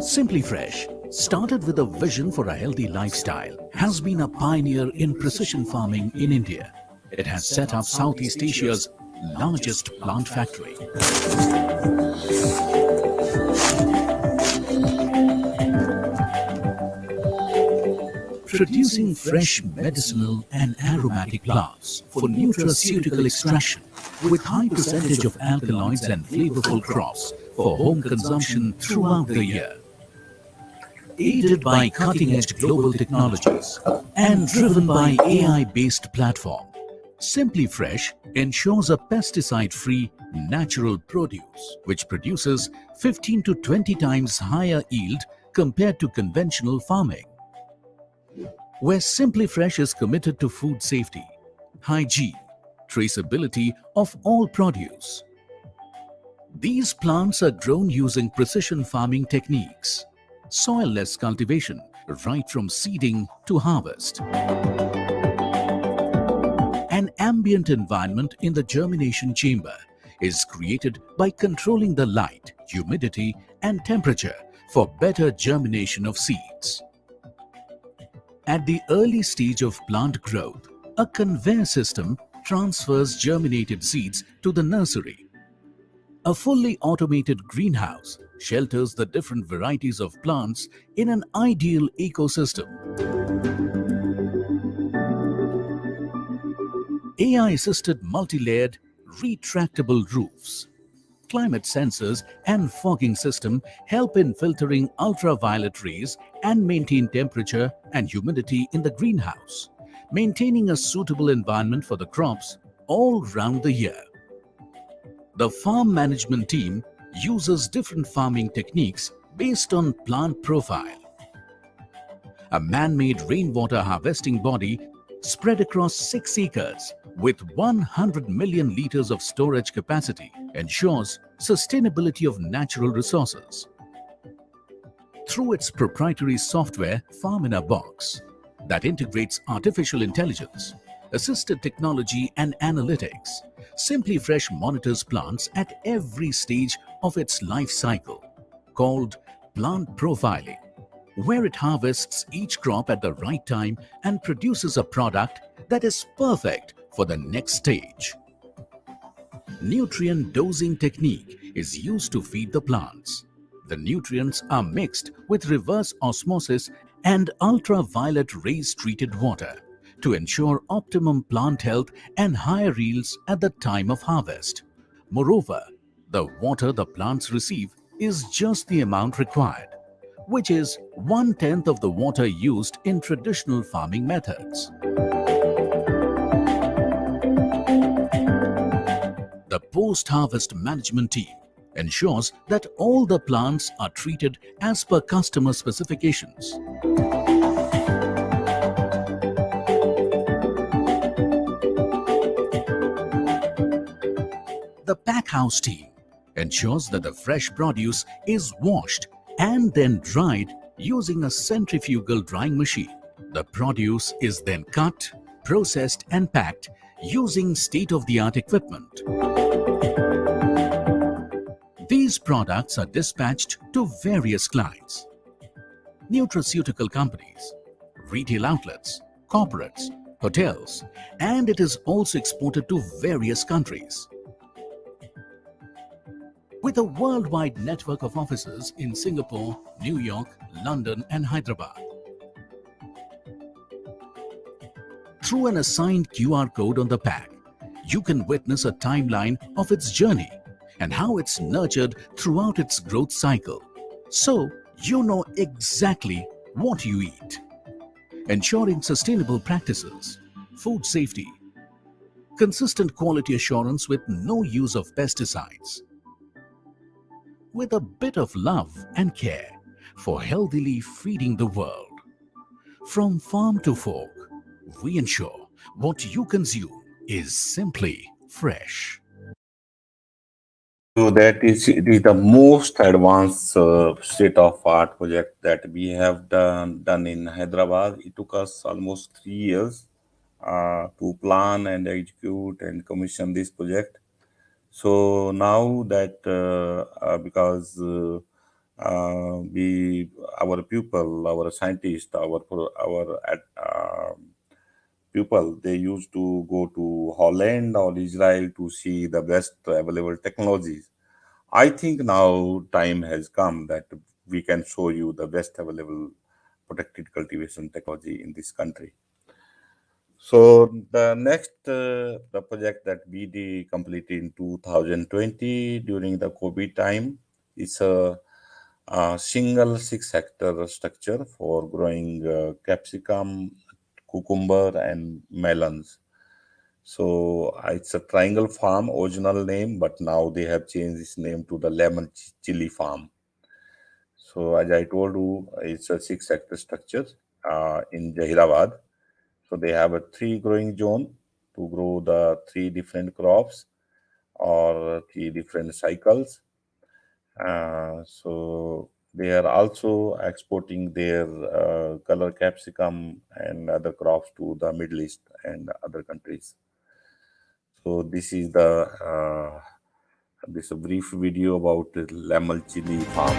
Simply Fresh, started with a vision for a healthy lifestyle, has been a pioneer in precision farming in India. It has set up Southeast Asia's largest plant factory. Producing fresh medicinal and aromatic plants for nutraceutical extraction with high percentage of alkaloids and flavorful crops for home consumption throughout the year. Aided by cutting-edge global technologies and driven by AI-based platform, Simply Fresh ensures a pesticide-free natural produce which produces 15 to 20 times higher yield compared to conventional farming. Where Simply Fresh is committed to food safety, hygiene, traceability of all produce. These plants are grown using precision farming techniques, soil-less cultivation right from seeding to harvest. An ambient environment in the germination chamber is created by controlling the light, humidity, and temperature for better germination of seeds. At the early stage of plant growth, a conveyor system transfers germinated seeds to the nursery. A fully automated greenhouse shelters the different varieties of plants in an ideal ecosystem. AI-assisted multi-layered retractable roofs, climate sensors and fogging system help in filtering ultraviolet rays and maintain temperature and humidity in the greenhouse, maintaining a suitable environment for the crops all round the year. The farm management team uses different farming techniques based on plant profile. A man-made rainwater harvesting body spread across 6 acres with 100 million liters of storage capacity ensures sustainability of natural resources. Through its proprietary software Farm in a Box that integrates artificial intelligence, assisted technology and analytics, Simply Fresh monitors plants at every stage of its life cycle, called plant profiling, where it harvests each crop at the right time and produces a product that is perfect for the next stage. Nutrient dosing technique is used to feed the plants. The nutrients are mixed with reverse osmosis and ultraviolet rays treated water to ensure optimum plant health and higher yields at the time of harvest. Moreover, the water the plants receive is just the amount required, which is 1/10 of the water used in traditional farming methods. post-harvest management team ensures that all the plants are treated as per customer specifications. The pack house team ensures that the fresh produce is washed and then dried using a centrifugal drying machine. The produce is then cut, processed and packed using state-of-the-art equipment. These products are dispatched to various clients: nutraceutical companies, retail outlets, corporates, hotels, and it is also exported to various countries. With a worldwide network of offices in Singapore, New York, London, and Hyderabad. Through an assigned QR code on the pack, you can witness a timeline of its journey and how it's nurtured throughout its growth cycle, so you know exactly what you eat. Ensuring sustainable practices, food safety, consistent quality assurance with no use of pesticides. With a bit of love and care for healthily feeding the world. From farm to fork, we ensure what you consume is simply fresh. So that is it is the most advanced state-of-art project that we have done in Hyderabad. It took us almost 3 years to plan and execute and commission this project. So now that because we our pupil, our scientists, people, they used to go to Holland or Israel to see the best available technologies. I think now time has come that we can show you the best available protected cultivation technology in this country. So the next the project that we did completed in 2020 during the COVID time is a single 6 hectare structure for growing capsicum, cucumber, and melons. So it's a triangle farm, original name, but now they have changed its name to the lemon chili farm. So as I told you, it's a 6 hectare structure in Jahirabad. So they have a three growing zone to grow the three different crops or three different cycles. So they are also exporting their color capsicum and other crops to the Middle East and other countries. So this is the this a brief video about the lemon chili farm.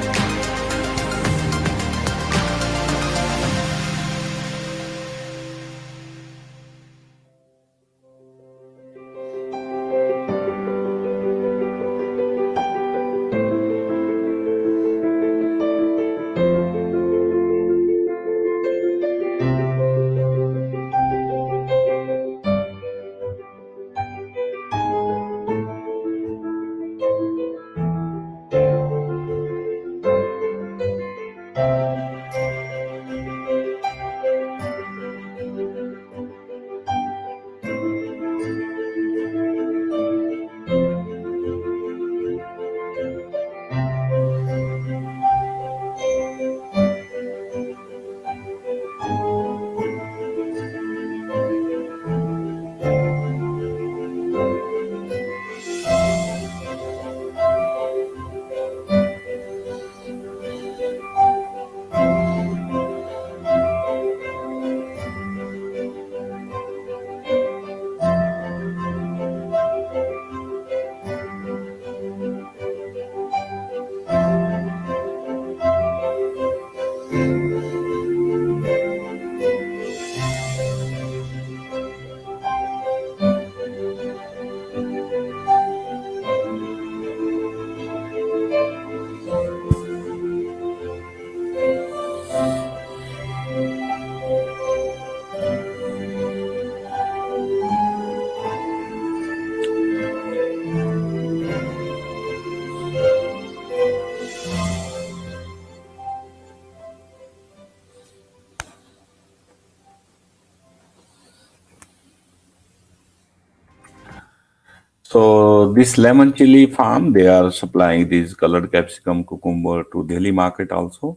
So this lemon chili farm, they are supplying this colored capsicum cucumber to Delhi market also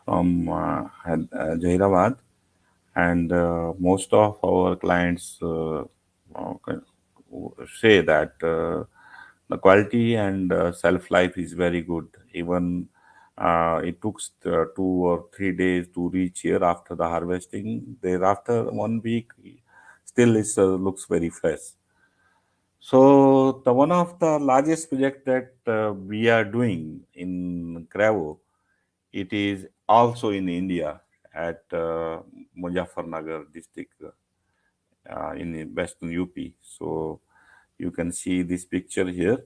from Jahirabad, and most of our clients say that the quality and shelf life is very good. Even it took 2 or 3 days to reach here after the harvesting. Thereafter 1 week, still it looks very fresh. So the one of the largest project that we are doing in Cravo, it is also in India at Muzaffarnagar district in western UP. So you can see this picture here.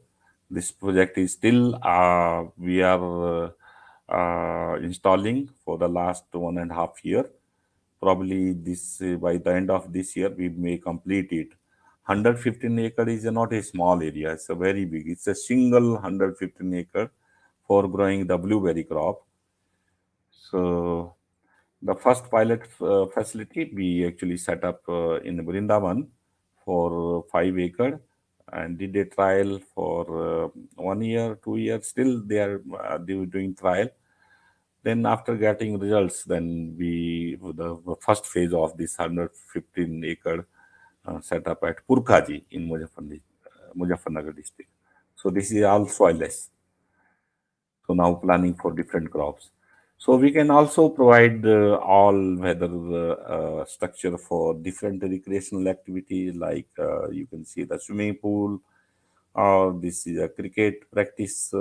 This project is still we are installing for the last 1.5 year. Probably this by the end of this year we may complete it. 115 acre is not a small area, it's a very big, it's a single 115 acre for growing the blueberry crop. So the first pilot facility we actually set up in Vrindavan for 5 acre and did a trial for 1 year, 2 years. Still they were doing trial. Then after getting results, then the first phase of this 115 acre set up at Purkhaji in Muzaffarnagar district. So this is all soilless. So now planning for different crops. So we can also provide all weather structure for different recreational activities, like you can see the swimming pool, or this is a cricket practice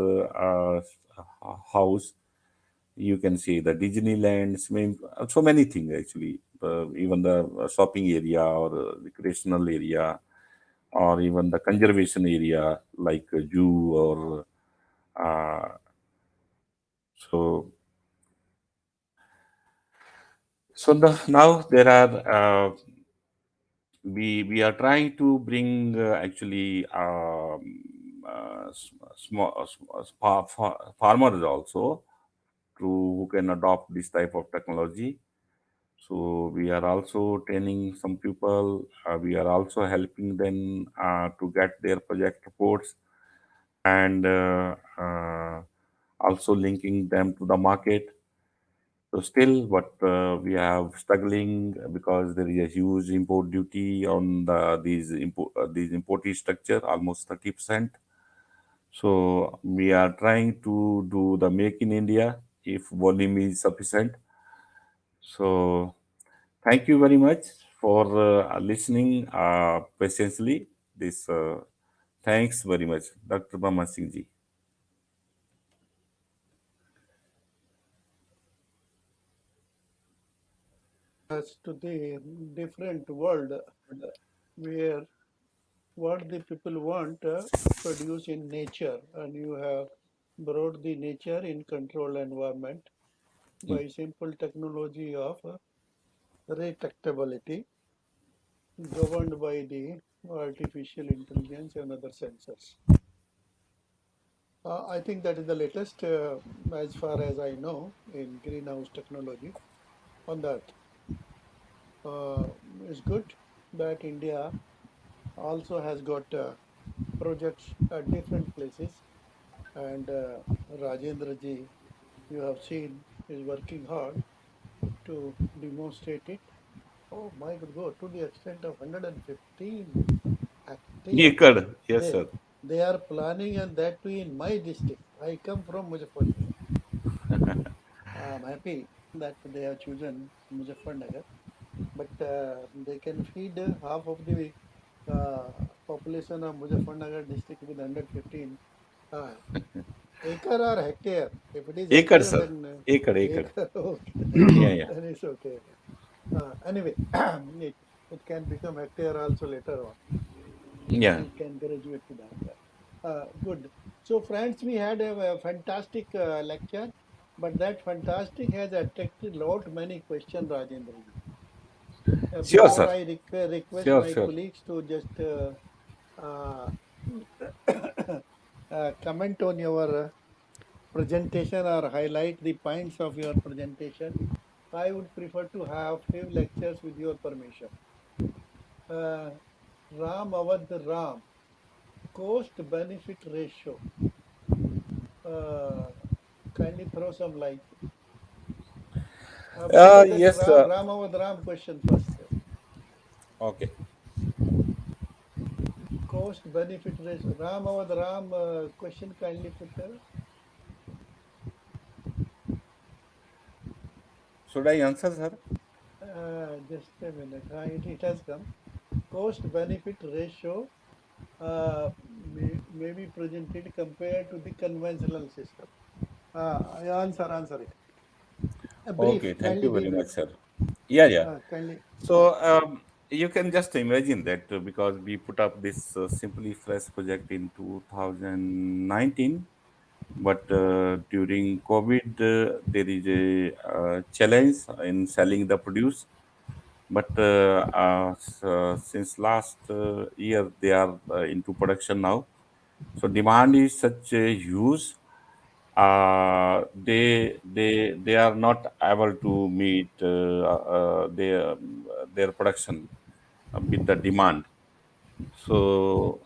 house. You can see the Disneyland, swimming, so many things actually. Even the shopping area or recreational area, or even the conservation area like a zoo or uh, so. So now there are we are trying to bring actually small farmers also to who can adopt this type of technology. So we are also training some people. We are also helping them to get their project reports, and also linking them to the market. So still, but we have struggling because there is a huge import duty on these imported structure, almost 30%. So we are trying to do the make in India if volume is sufficient. So thank you very much for listening patiently. This thanks very much, Dr. Brahma Singh ji. As to the different world where what the people want produce in nature, and you have brought the nature in controlled environment by simple technology of retractability governed by the artificial intelligence and other sensors. I think that is the latest, as far as I know, in greenhouse technology on that. Uh, it's good that India also has got projects at different places, and Rajendra ji, you have seen, is working hard to demonstrate it. Oh my good God, to the extent of 115 hectares. Ekad, yes, They sir. they are planning, and that too in my district. I come from Muzaffarnagar. I'm happy that they have chosen Muzaffarnagar, but they can feed half of the uh, population of Muzaffarnagar district with 115 uh, acre or hectare. If it is Ekad, hectare, sir. then Ekad, ekad. acre, okay, Yeah, yeah. then it's okay. Anyway, it can become hectare also later on. Yeah. We can graduate to that. Good. So, friends, we had a fantastic lecture, but that fantastic has attracted lot many questions, Rajendra ji. Sure, Before sir. I request Sure, my sure. colleagues to just uh, comment on your presentation or highlight the points of your presentation, I would prefer to have few lectures with your permission. Uh, Ram Avad Ram. cost benefit ratio. Uh, Kindly throw some light. Before that, Yes. Ramavad Ram question first. Okay. Cost benefit ratio. Ramavad Ram question kindly put. Should I answer, sir? Just a minute. It has come. Cost benefit ratio may be presented compared to the conventional system. Answer it. A Okay. brief. Thank you Kindly be very much, brief. sir. Yeah, yeah. Kindly. So you can just imagine that because we put up this Simply Fresh project in 2019, but during COVID, there is a challenge in selling the produce. But since last year, they are into production now. So demand is such a huge. They are not able to meet their production with the demand. So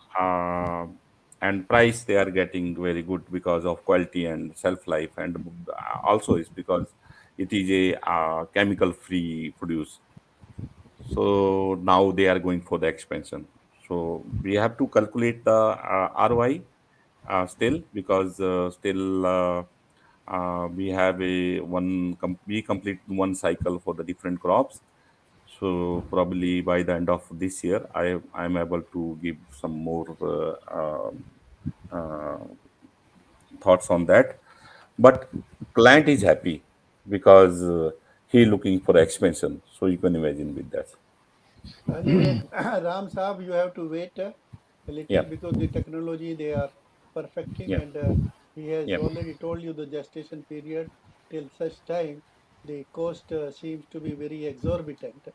and price they are getting very good because of quality and shelf life, and also is because it is a chemical free produce. So now they are going for the expansion. So we have to calculate the ROI still, because still we have a we complete one cycle for the different crops. So probably by the end of this year, I am able to give some more uh, thoughts on that. But client is happy because he looking for expansion. So you can imagine with that. Anyway, Ram Saab, you have to wait a Yeah, little because the technology they are perfecting, yeah, and he has yeah. already told you the gestation period. Till such time, the cost seems to be very exorbitant,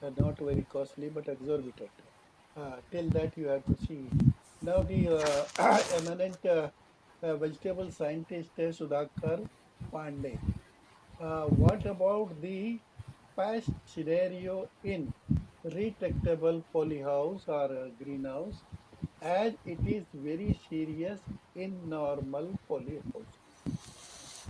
not very costly but exorbitant. Till that, you have to see. Now, the eminent vegetable scientist Sudhakar Pandey. What about the past scenario in retractable polyhouse or greenhouse, as it is very serious in normal polyhouse?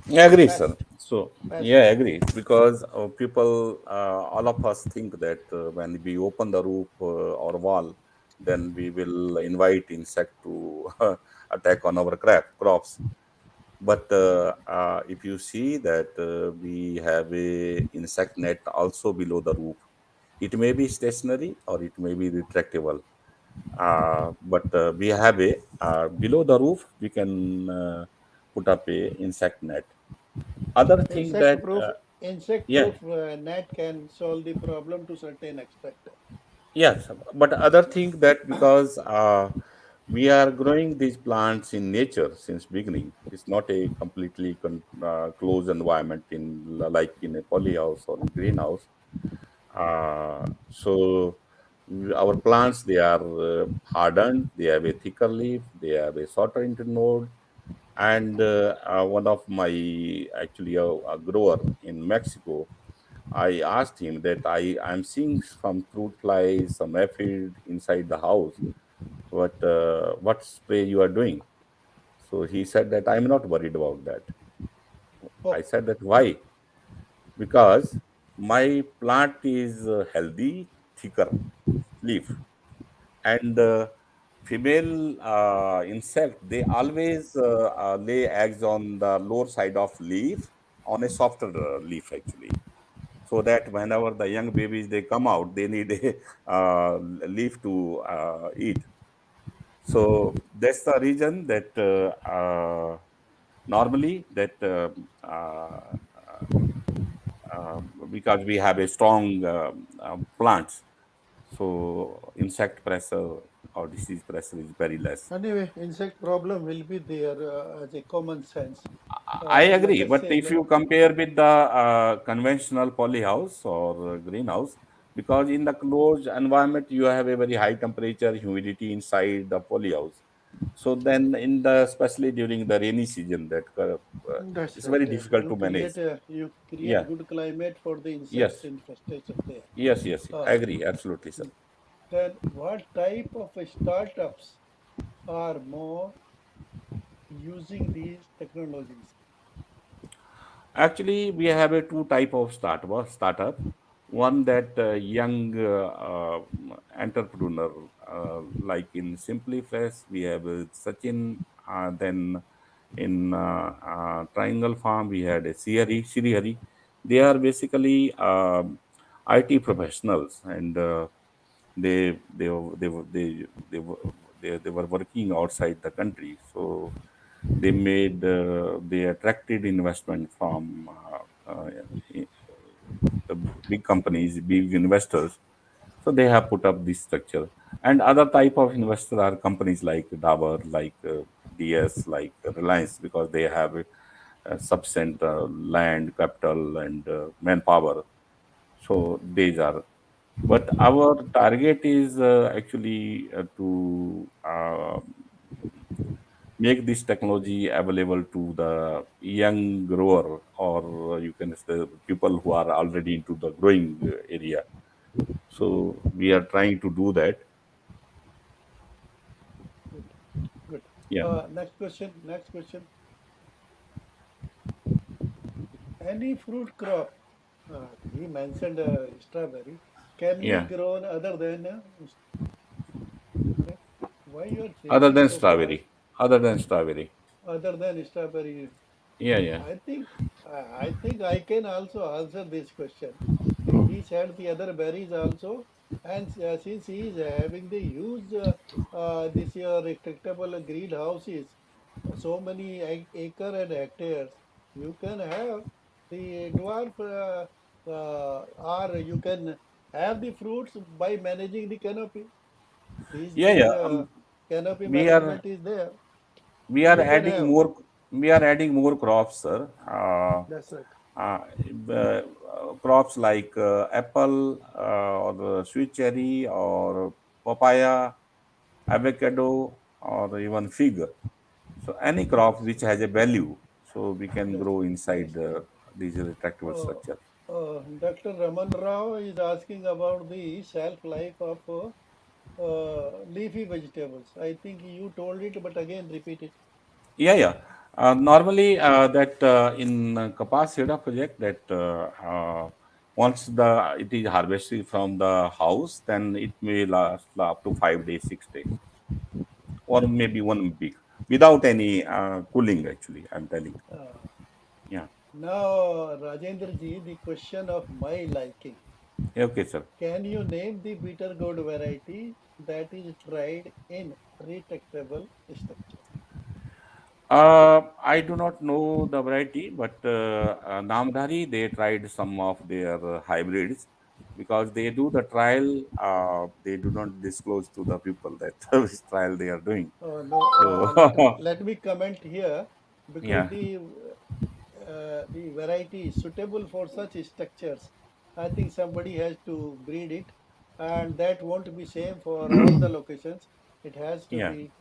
I agree, sir. Past, So, past. yeah, I agree because people, all of us think that when we open the roof or wall, then we will invite insect to attack on our crops. But if you see that we have a insect net also below the roof, it may be stationary or it may be retractable. But we have a below the roof we can put up a insect net. Other thing Insect that proof, insect yeah, proof net can solve the problem to certain extent. yes, but other thing that because we are growing these plants in nature since beginning, it's not a completely closed environment in like in a polyhouse or in greenhouse. So our plants they are hardened, they have a thicker leaf, they have a shorter internode, and one of my actually a grower in Mexico, I asked him that I'm seeing some fruit flies, some aphid inside the house. What spray you are doing? So he said that I'm not worried about that. I Oh, said that why? Because my plant is healthy, thicker leaf, and female insect they always lay eggs on the lower side of leaf on a softer leaf actually, so that whenever the young babies they come out they need a leaf to eat. So that's the reason that normally that because we have a strong plants, so insect pressure or disease pressure is very less. anyway, insect problem will be there as a common sense. I Let agree, us but say, if you compare with the conventional polyhouse or greenhouse, because in the closed environment you have a very high temperature, humidity inside the polyhouse. So then, in the especially during the rainy season, that that's it's right. very difficult to manage. You create Yeah. good climate for the insect Yes. infestation there. Yes. Yes. I Uh, agree. Absolutely, sir. then what type of startups? are more using these technologies? Actually, we have a two type of startup. One that young entrepreneur, like in Simplifresh, we have Sachin. Then in Triangle Farm, we had a Sri Hari. They are basically IT professionals, and they were working outside the country. So they attracted investment from i- the big companies, big investors. So they have put up this structure. And other type of investors are companies like Dabur, like DS, like Reliance, because they have sufficient land, capital, and manpower. So these are. But our target is actually to make this technology available to the young grower, or you can say people who are already into the growing area. So we are trying to do that. Good, good. Yeah, Next question. Next question. Any fruit crop? He mentioned strawberry. Can be yeah. grown other than okay. Why you are Other changing than so fast? strawberry, other than strawberry. Other than strawberry, Yeah, yeah. I think I think I can also answer this question. Mm. He said the other berries also, and since he is having the huge this year retractable greenhouses, so many acre and hectares, you can have the dwarf, or you can have the fruits by managing the canopy. This Yeah, this yeah. canopy We are management is there. we are You can adding have. more. We are adding more crops, sir. That's right. Uh, uh, Crops like apple, or sweet cherry, or papaya, avocado, or even fig. So any crop That's which has a value, so we can that's grow that's inside right. these retractable Uh, structure. Dr. Raman Rao is asking about the shelf life of leafy vegetables. I think you told it, but again repeat it. Yeah, yeah. Normally, that in Kapas Seda project, that once the it is harvested from the house, then it may last up to 5 days, 6 days, or maybe 1 week without any cooling. Actually, I'm telling. Uh, Yeah. Now, Rajendra ji, the question of my liking. Yeah, okay, sir. Can you name the bitter gourd variety that is tried in retractable structure? I do not know the variety, but Namdhari, they tried some of their hybrids because they do the trial. They do not disclose to the people that which trial they are doing. No, So, let me comment here because yeah, the variety is suitable for such structures. I think somebody has to breed it, and that won't be same for all the locations. It has to yeah. be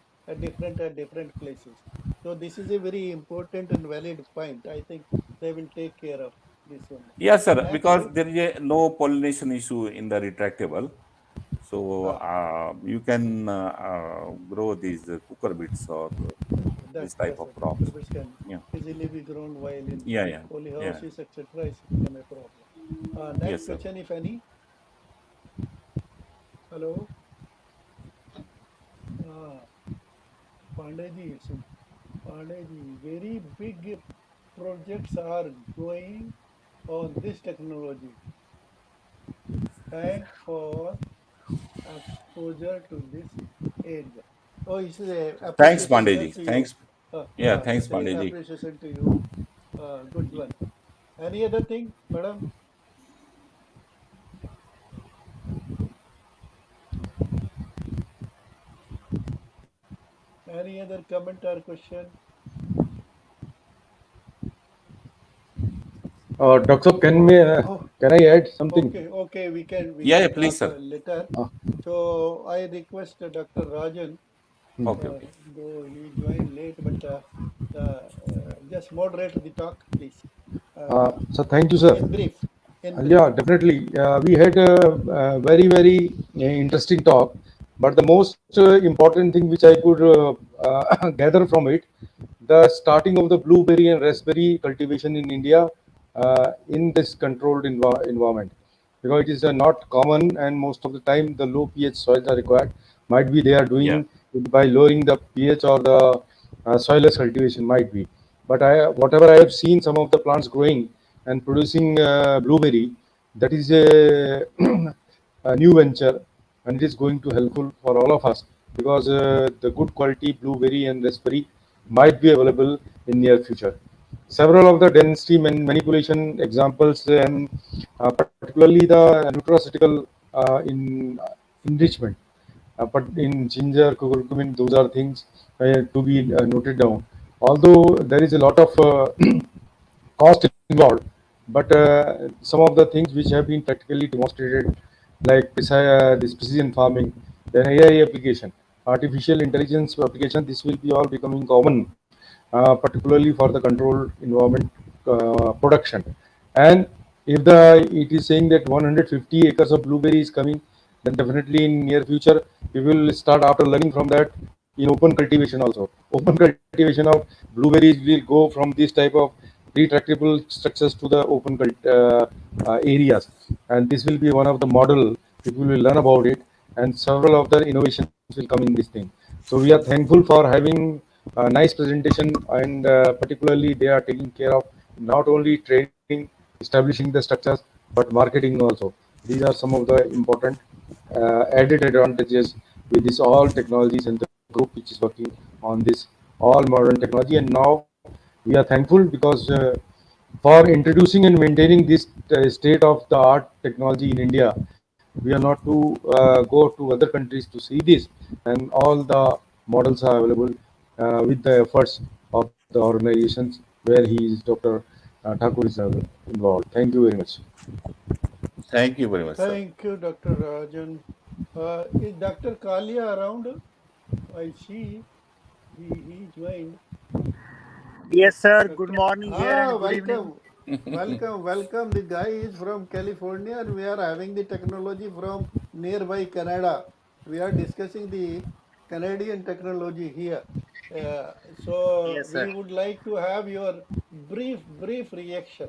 different at different places. So this is a very important and valid point. I think they will take care of this one. Yes, sir, Next, because there is no pollination issue in the retractable. So, uh, you can grow these cucurbits or this type that's of right. crops. Cucurbits can Yeah, easily be grown while in yeah, yeah, yeah. polyhouses, etc. It's become a problem. Next Yes, sir. question, if any. Hello. Uh, Pandey Pandeyji, very big projects are going on this technology. Thanks for exposure to this area. Oh, it's a Thanks, appreciation Pandeyji. to you. Thanks. Yeah, thanks, This is Pandeyji. appreciation to you. Good one. Any other thing, madam? Any other comment or question? Dr. Oh, Can I add something? okay. We Yeah, yeah, can please, talk sir. later. Uh, So I request Dr. Rajan, hmm. Okay, okay. though he joined late, but just moderate the talk, please. So thank you, sir. In brief, in brief. Yeah, definitely. We had a very, very interesting talk. But the most important thing which I could gather from it, the starting of the blueberry and raspberry cultivation in India in this controlled environment, because it is not common, and most of the time the low pH soils are required. Might be they are Yeah. doing it by lowering the pH, or the soilless cultivation might be. But whatever I have seen, some of the plants growing and producing blueberry, that is a, a new venture, and it is going to helpful for all of us, because the good quality blueberry and raspberry might be available in near future. Several of the density manipulation examples, and particularly the nutraceutical in enrichment, but in ginger, curcumin, those are things to be noted down. Although there is a lot of cost involved, but some of the things which have been practically demonstrated, like this precision farming, then AI application, artificial intelligence application, this will be all becoming common, particularly for the controlled environment production. And if it is saying that 150 acres of blueberry is coming, then definitely in near future we will start after learning from that in open cultivation also. Open cultivation of blueberries will go from this type of retractable structures to the open areas, and this will be one of the model. People will learn about it, and several of the innovations will come in this thing. So we are thankful for having a nice presentation, and particularly they are taking care of not only training, establishing the structures, but marketing also. These are some of the important added advantages with this all technologies and the group which is working on this all modern technology. And now we are thankful because for introducing and maintaining this state of the art technology in India, we are not to go to other countries to see this, and all the models are available with the efforts of the organizations where he is, Dr. Thakur is involved. Thank you very much. Thank you very much, sir. Thank you, Dr. Rajan. Is Dr. Kalia around? I see he joined. Yes, sir. Good Okay. morning here and good evening. Welcome. The guy is from California, and we are having the technology from nearby Canada. We are discussing the Canadian technology here. So Yes, sir. we would like to have your brief reaction.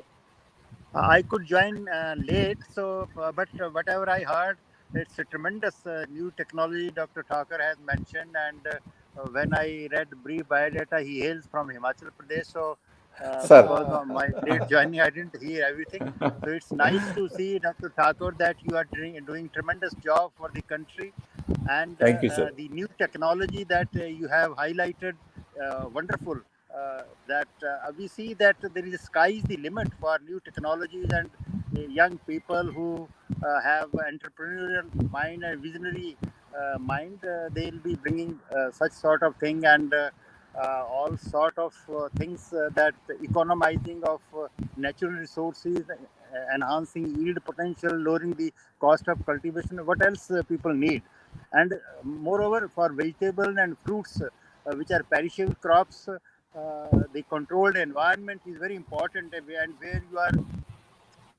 I could join late, so but whatever I heard, it's a tremendous new technology Dr. Thakur has mentioned. And when I read brief biodata, he hails from Himachal Pradesh. So Sir. because of my late joining, I didn't hear everything. So it's nice to see, Dr. Thakur, that you are doing tremendous job for the country, and Thank you, sir. the new technology that you have highlighted, wonderful. That we see that there is sky is the limit for new technologies, and young people who have entrepreneurial mind and visionary mind, they'll be bringing such sort of thing, and all sort of things that economizing of natural resources, enhancing yield potential, lowering the cost of cultivation. What else people need? And moreover, for vegetable and fruits, which are perishable crops, the controlled environment is very important, and where you are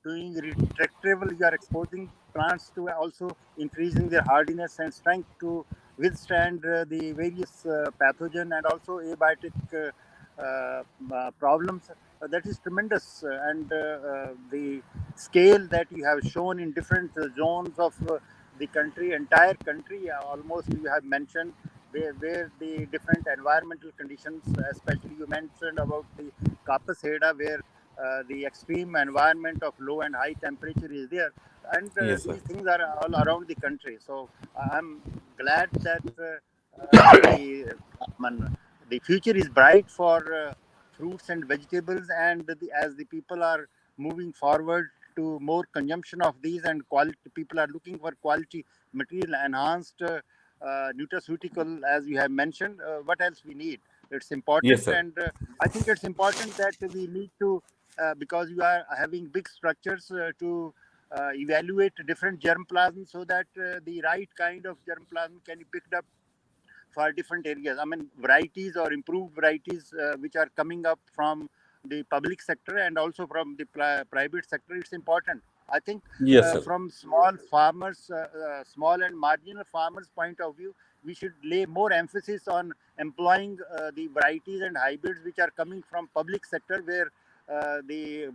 doing retractable, you are exposing plants to also increasing their hardiness and strength to withstand the various pathogen and also abiotic problems. That is tremendous, and the scale that you have shown in different zones of the country, entire country, almost you have mentioned where the different environmental conditions, especially you mentioned about the Kapas Heda, where the extreme environment of low and high temperature is there, and Yes, sir. these things are all around the country. So I'm glad that man, the future is bright for fruits and vegetables, and as the people are moving forward to more consumption of these, and quality, people are looking for quality material, enhanced nutraceutical, as you have mentioned. What else we need? It's Yes, important, sir. and I think it's important that we need to, because you are having big structures, to evaluate different germplasm, so that the right kind of germplasm can be picked up for different areas. I mean, varieties or improved varieties which are coming up from the public sector and also from the private sector. It's important. I think Yes, sir. from small farmers, small and marginal farmers' point of view, we should lay more emphasis on employing the varieties and hybrids which are coming from public sector, where the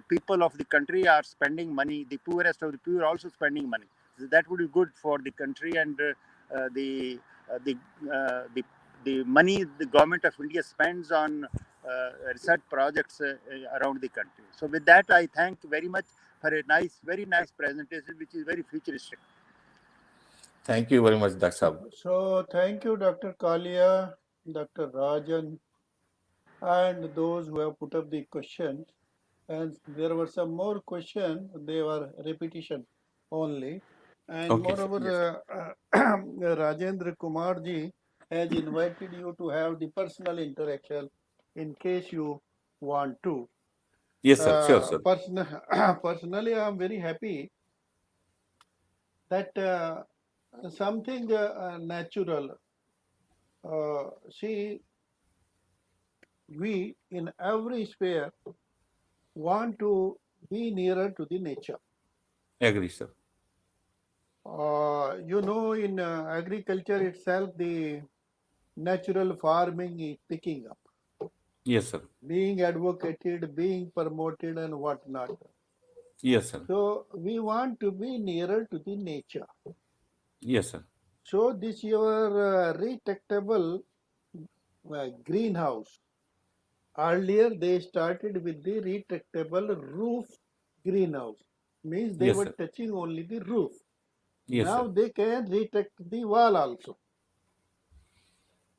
people of the country are spending money. The poorest of the poor also spending money. So that would be good for the country, and uh, the uh, the uh, the the money the government of India spends on research projects around the country. So with that, I thank very much for a very nice presentation, which is very futuristic. Thank you very much, Dr. Saab. So thank you, Dr. Kalia, Dr. Rajan, and those who have put up the questions. And there were some more questions, they were repetition only. And Okay, sir. moreover, Rajendra Kumar ji has invited you to have the personal interaction in case you want to. Yes, sir. Sure, sir. Personally, I am very happy that something natural. See, we in every sphere want to be nearer to the nature. Agree, sir. In agriculture itself, the natural farming is picking up, Yes, sir. being advocated, being promoted, and whatnot. Yes, sir. So we want to be nearer to the nature. Yes, sir. So this your retractable greenhouse. Earlier they started with the retractable roof greenhouse. Means they Yes, were sir. touching only the roof. Yes, Now sir. they can retract the wall also.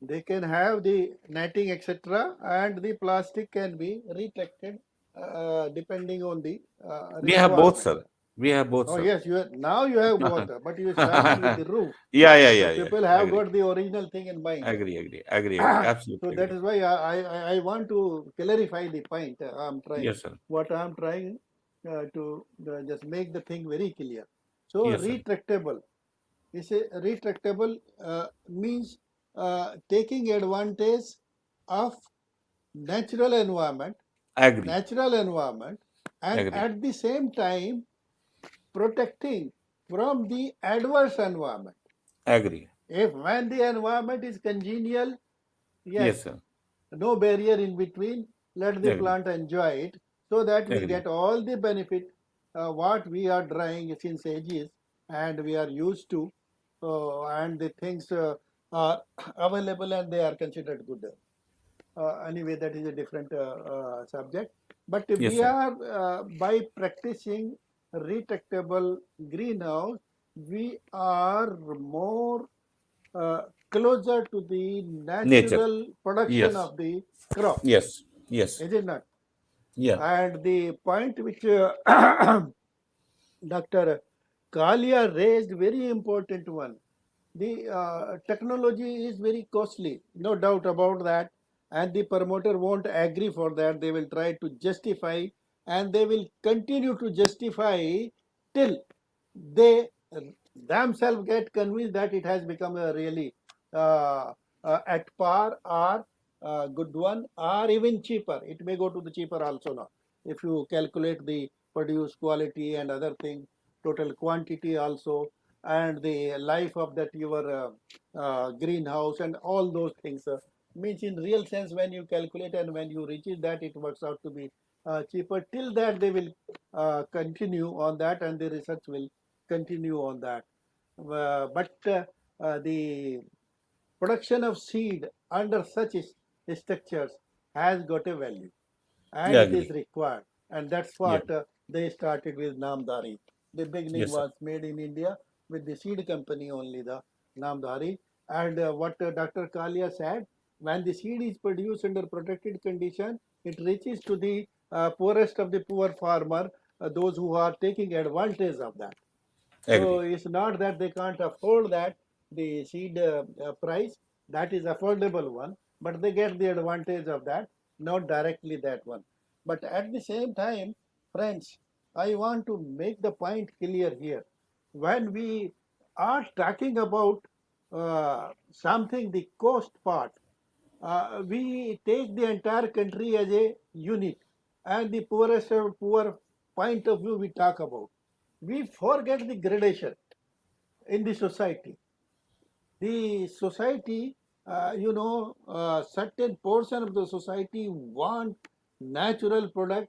They can have the netting, etc., and the plastic can be retracted depending on the We have both, requirement. sir. We have both, Oh sir. yes, now you have both, but you started with the roof. Yeah, yeah, So yeah, yeah. people have Agree. got the original thing in mind. Agree. So Absolutely that agree. is why I want to clarify the point. I'm trying. Yes, sir. What I'm trying to just make the thing very clear. So Yes, sir. retractable. Retractable means taking advantage of natural environment, Agree. and Agree. at the same time protecting from the adverse environment. Agree. If when the environment is congenial, yes, Yes, sir. no barrier in between, let the Agree. plant enjoy it so that we Agree. get all the benefit what we are trying since ages and we are used to, and the things are available and they are considered good. Anyway, that is a different subject. But Yes, we sir. are, by practicing retractable greenhouse, we are more closer to the Nature. natural production Yes. of the crop, Yes. Yes. is it not? Yeah. And the point which Dr. Kalia raised, very important one. The technology is very costly, no doubt about that, and the promoter won't agree for that. They will try to justify, and they will continue to justify till they themselves get convinced that it has become a really at par or good one, or even cheaper. It may go to the cheaper also now. If you calculate the produce quality and other things, total quantity also, and the life of that your greenhouse and all those things, means in real sense when you calculate and when you reach it, that it works out to be cheaper. Till that they will continue on that, and the research will continue on that. But the production of seed under such structures has got a value, and Yeah. it is Agree. required, and that's Yeah. what they started with Namdari. The beginning Yes, sir. was made in India with the seed company only, the Namdari. And what Dr. Kalia said, when the seed is produced under protected condition, it reaches to the poorest of the poor farmer, those who are taking advantage of that. So Agree. it's not that they can't afford that, the seed price, that is affordable one, but they get the advantage of that, not directly that one. But at the same time, friends, I want to make the point clear here. When we are talking about something, the cost part, we take the entire country as a unit, and the poorest of poor point of view we talk about. we forget the gradation in the society. The society, certain portion of the society want natural product,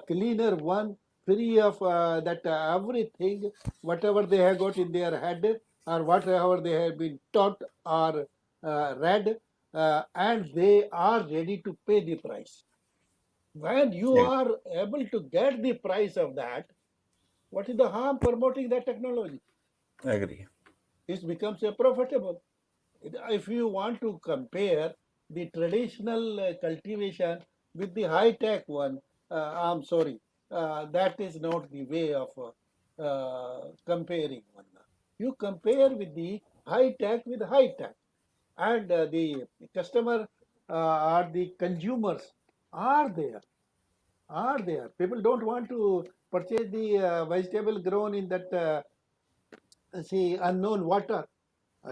cleaner one, free of that everything, whatever they have got in their head or whatever they have been taught or read, and they are ready to pay the price. When you Yeah, are able to get the price of that, what is the harm promoting that technology? I agree. It becomes a profitable. If you want to compare the traditional cultivation with the high tech one, I'm sorry, that is not the way of comparing one. You compare with the high tech with high tech, and the customer or the consumers are there, are there. People don't want to purchase the vegetable grown in that see unknown water.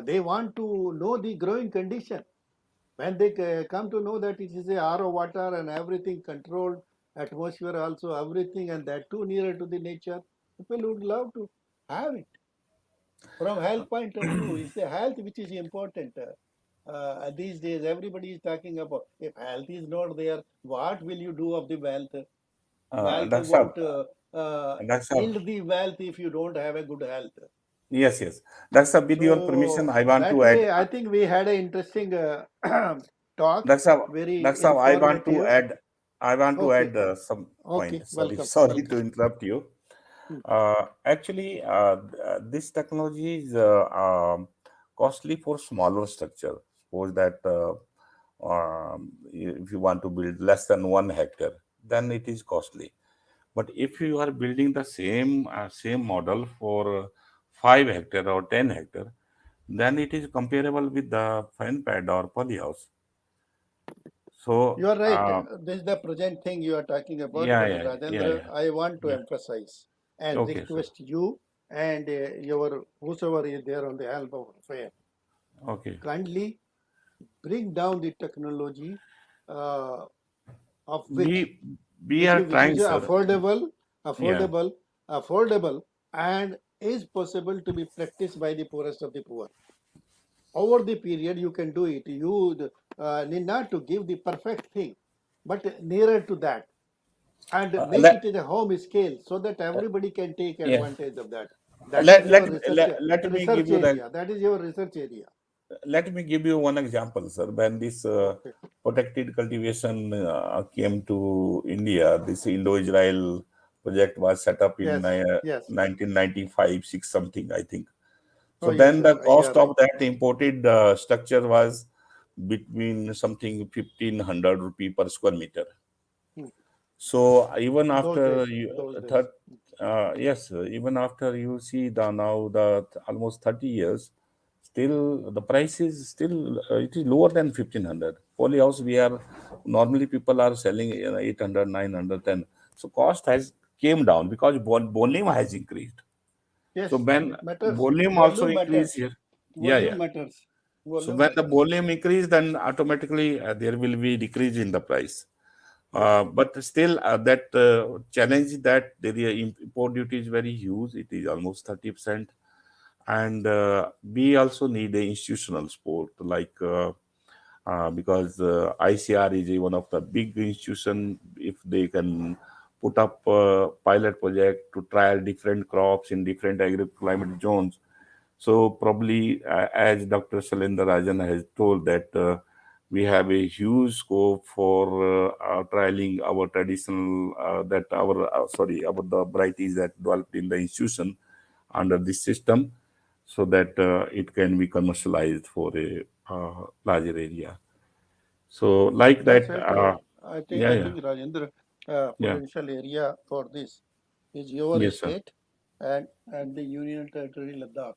They want to know the growing condition. When they come to know that it is a RO water and everything controlled, atmosphere also everything, and that too nearer to the nature, people would love to have it. From health point of view, it's the health which is important. These days, everybody is talking about if health is not there, what will you do of the wealth? Wealth Daksa, won't Daksa, yield the wealth if you don't have a good health. yes, yes. Daksa, with your permission, So I want that to add. way, I think we had an interesting talk, Daksa, very Daksa, informative. I want to Okay, add some okay, point. Sorry, welcome, sorry welcome. to interrupt you. Hmm. Actually, this technology is costly for smaller structure. Suppose that if you want to build less than 1 hectare, then it is costly. But if you are building the same model for 5 hectare or 10 hectare, then it is comparable with the fan pad or polyhouse. You So, are right. This is the present thing you are talking about, yeah, but yeah, yeah, Rajendra, yeah, I want to yeah. emphasize and Okay, sir. request you and your whosoever is there on the help of affair, Okay. kindly bring down the technology uh, of We we are which trying, is sir. affordable, Yeah. affordable, affordable, and is possible to be practiced by the poorest of the poor. Over the period, you can do it. You need not to give the perfect thing, but nearer to that, and make it Let in a home scale so that everybody can take yeah. advantage of that. That is your Let me give research you that. area. That is your research area. Let me give you one example, sir. When this Okay. protected cultivation came to India, this Indo-Israel project was set up in Yes. Yes. 1995, six something, I think. Oh So yes, then the sir. You are cost right. of that imported structure was between something 1500 rupee per square meter. Hmm. So even Those after days. you, Those days. third, yes, even after you see the now the almost 30 years, still the price is still it is lower than 1500. Polyhouse we are normally people are selling 800, 900, 10. So cost has came down because volume has increased. So Yes, when it matters. volume also Volume increase matters. here, yeah, yeah. Volume matters. So Volume when the matters. volume increase, then automatically there will be decrease in the price. Yes. But still, that challenge that the import duty is very huge. It is almost 30%, and we also need a institutional support like because ICR is one of the big institution. If they can put up a pilot project to trial different crops in different climate zones, so probably, as Dr. Shalendra Rajan has told that we have a huge scope for trialing our traditional that our sorry about the varieties that developed in the institution under this system, so that it can be commercialized for a larger area. So like Well that, said. yeah, I yeah, think Rajendra, yeah, potential area for this is your yes, sir. state and the Union Territory Ladakh.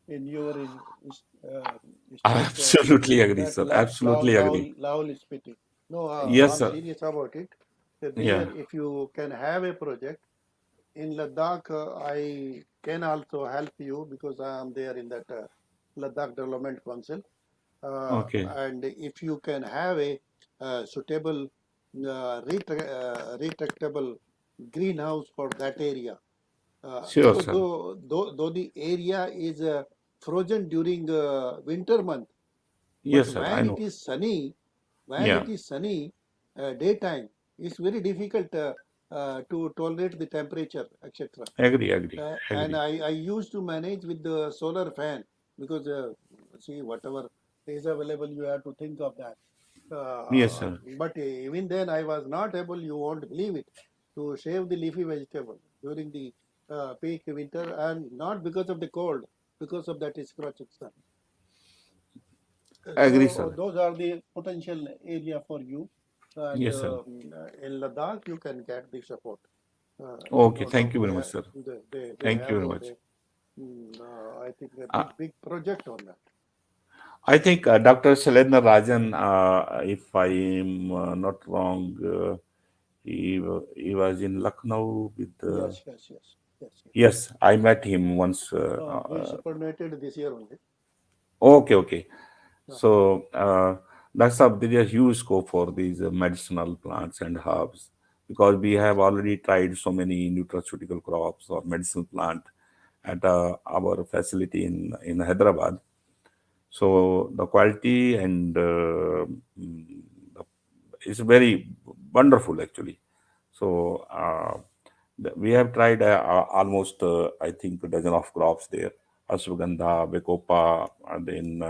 In your uh, state, Absolutely agree, that sir. Absolutely agree. Laul Spiti. No, Yes, I'm sir. serious about it. Yeah. There, if you can have a project in Ladakh, I can also help you because I am there in that Ladakh Development Council. Okay. And if you can have a suitable retractable greenhouse for that area, Sure, sir. Though the area is frozen during winter month, but Yes, sir. I know. when Yeah, it is sunny, daytime, it's very difficult to tolerate the temperature, etc. And agree. I used to manage with the solar fan because see whatever is available, you have to think of that. Yes, sir. But even then, I was not able. You won't believe it, to save the leafy vegetable during the peak winter, and not because of the cold, because of that scorching sun. Agree, So sir. those are the potential area for you, and Yes, sir. in Ladakh you can get the support. Okay, No thank doubt you very much, sir. they Thank you have very much. I think a Uh, big project on that. I think Dr. Shailendra Rajan, if I am not wrong, he was in Lucknow with. Yes. Yes, I met him once. He is superannuated this year only. Okay, okay. Uh, So that's a there is a huge scope for these medicinal plants and herbs because we have already tried so many nutraceutical crops or medicinal plant at our facility in Hyderabad. So the quality and the, is very wonderful actually. So we have tried almost I think a dozen of crops there: ashwagandha, bekopa, and then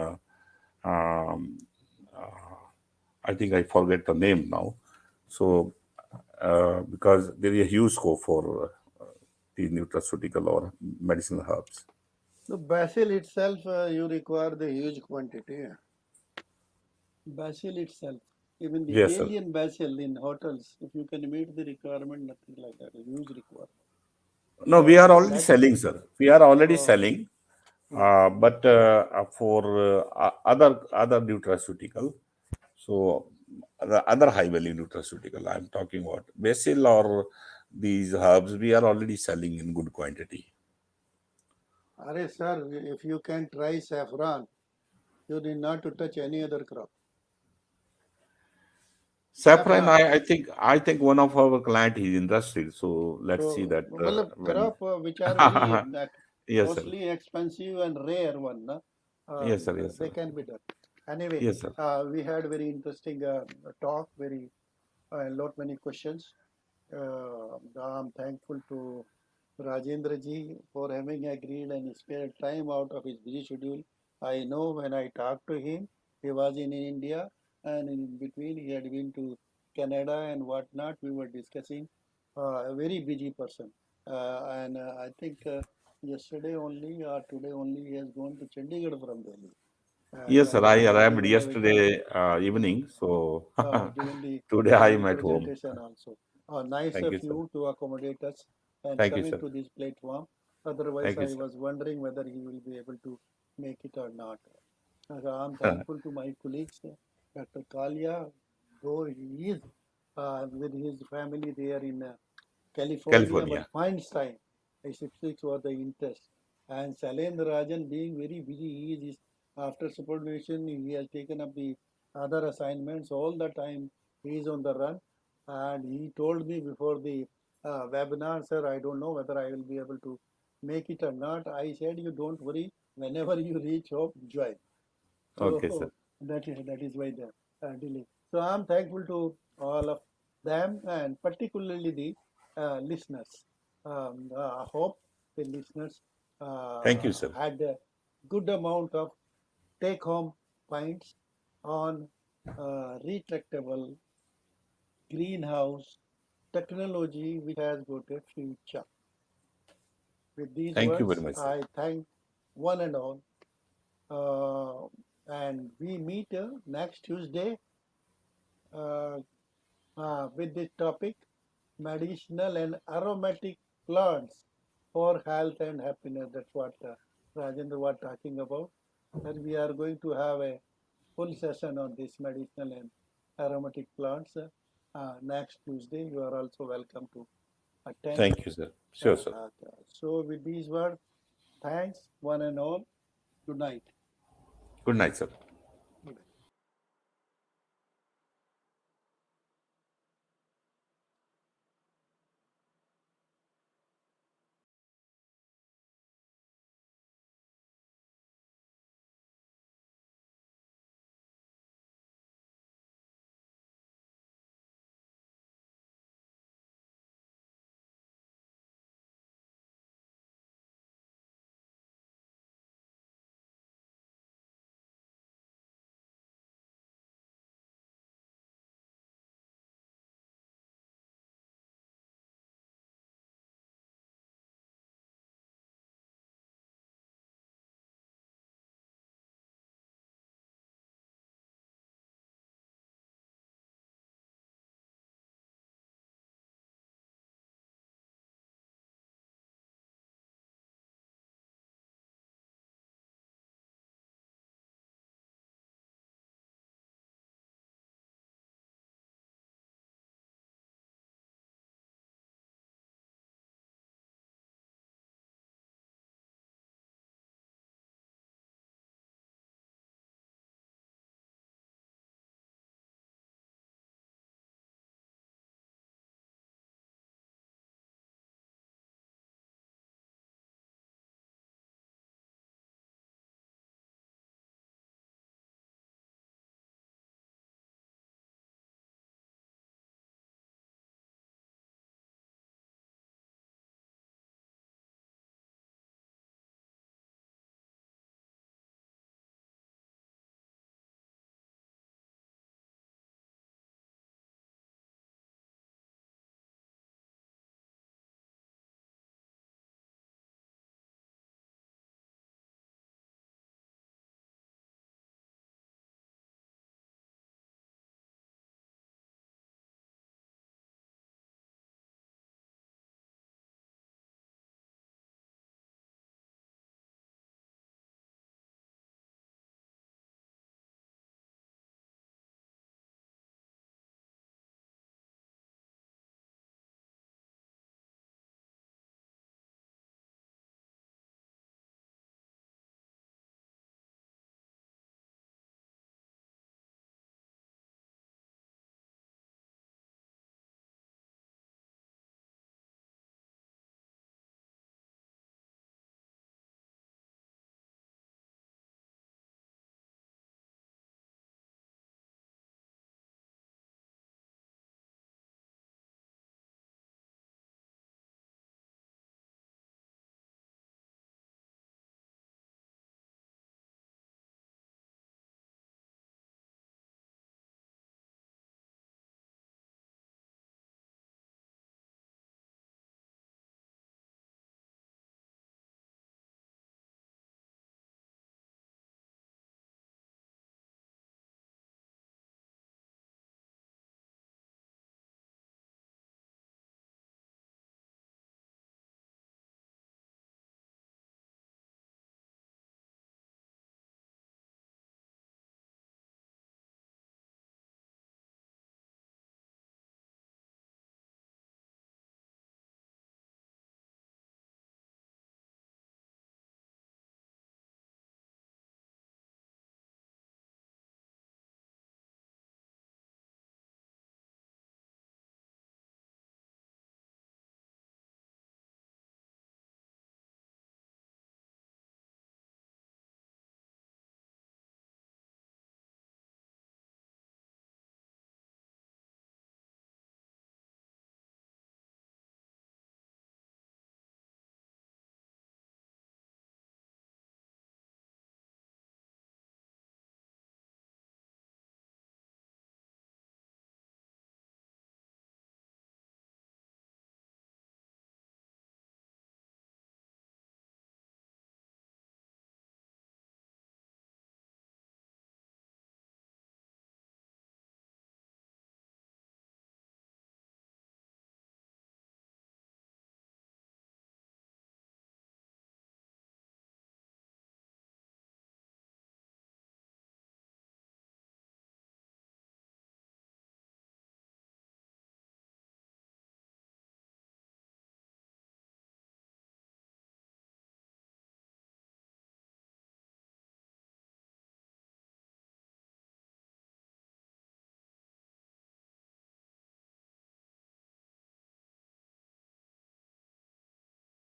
um, I think I forget the name now. So because there is a huge scope for the nutraceutical or medicinal herbs. the basil itself, you require the huge quantity. Basil itself, even the Yes, sir. Italian basil in hotels, if you can meet the requirement, nothing like that, a huge requirement. No, we are already That selling, sir. We are already uh, selling, uh, but for other nutraceutical, so the other high value nutraceutical, I'm talking about basil or these herbs, we are already selling in good quantity. sir, if you can try saffron, you need not to touch any other crop. Saffron, Saffron. I think one of our client is interested. So let's see So, that well, when. crop which are very Yes, sir. costly, expensive, and rare one, na, Yes, sir. Yes, they sir. can be done. Anyway, Yes, sir. we had very interesting talk, very a lot many questions. I'm thankful to Rajendra ji for having agreed and spared time out of his busy schedule. I know when I talked to him, he was in India, and in between he had been to Canada and whatnot. We were discussing a very busy person, and I think yesterday only or today only he has gone to Chandigarh from Delhi, Yes, sir. I arrived given yesterday evening. So given the today I am at home. presentation also. Nice Thank of you, sir. you to accommodate us and Thank you, coming sir. to this platform. Otherwise, Thank you, I sir. was wondering whether he will be able to make it or not. I'm thankful to my colleagues, Dr. Kalia, though he is with his family there in California, but California. finds time. I speaks for the interest. And Salendra Rajan being very busy, after supervision, he has taken up the other assignments all the time. He is on the run, and he told me before the webinar, sir, I don't know whether I will be able to make it or not. I said, you don't worry. Whenever you reach home, join. Okay, sir. So that is why the delay. So I'm thankful to all of them and particularly the listeners. I hope the listeners Thank you, sir. had a good amount of take-home points on retractable greenhouse technology which has got a future. With these Thank you very words, much, sir. I thank one and all. Uh, and we meet next Tuesday uh, with this topic, medicinal and aromatic plants for health and happiness. That's what Rajendra was talking about. And we are going to have a full session on this medicinal and aromatic plants next Tuesday. You are also welcome to attend. Thank you, sir. Sure, sir. So with these words, thanks one and all. Good night. Good night, sir.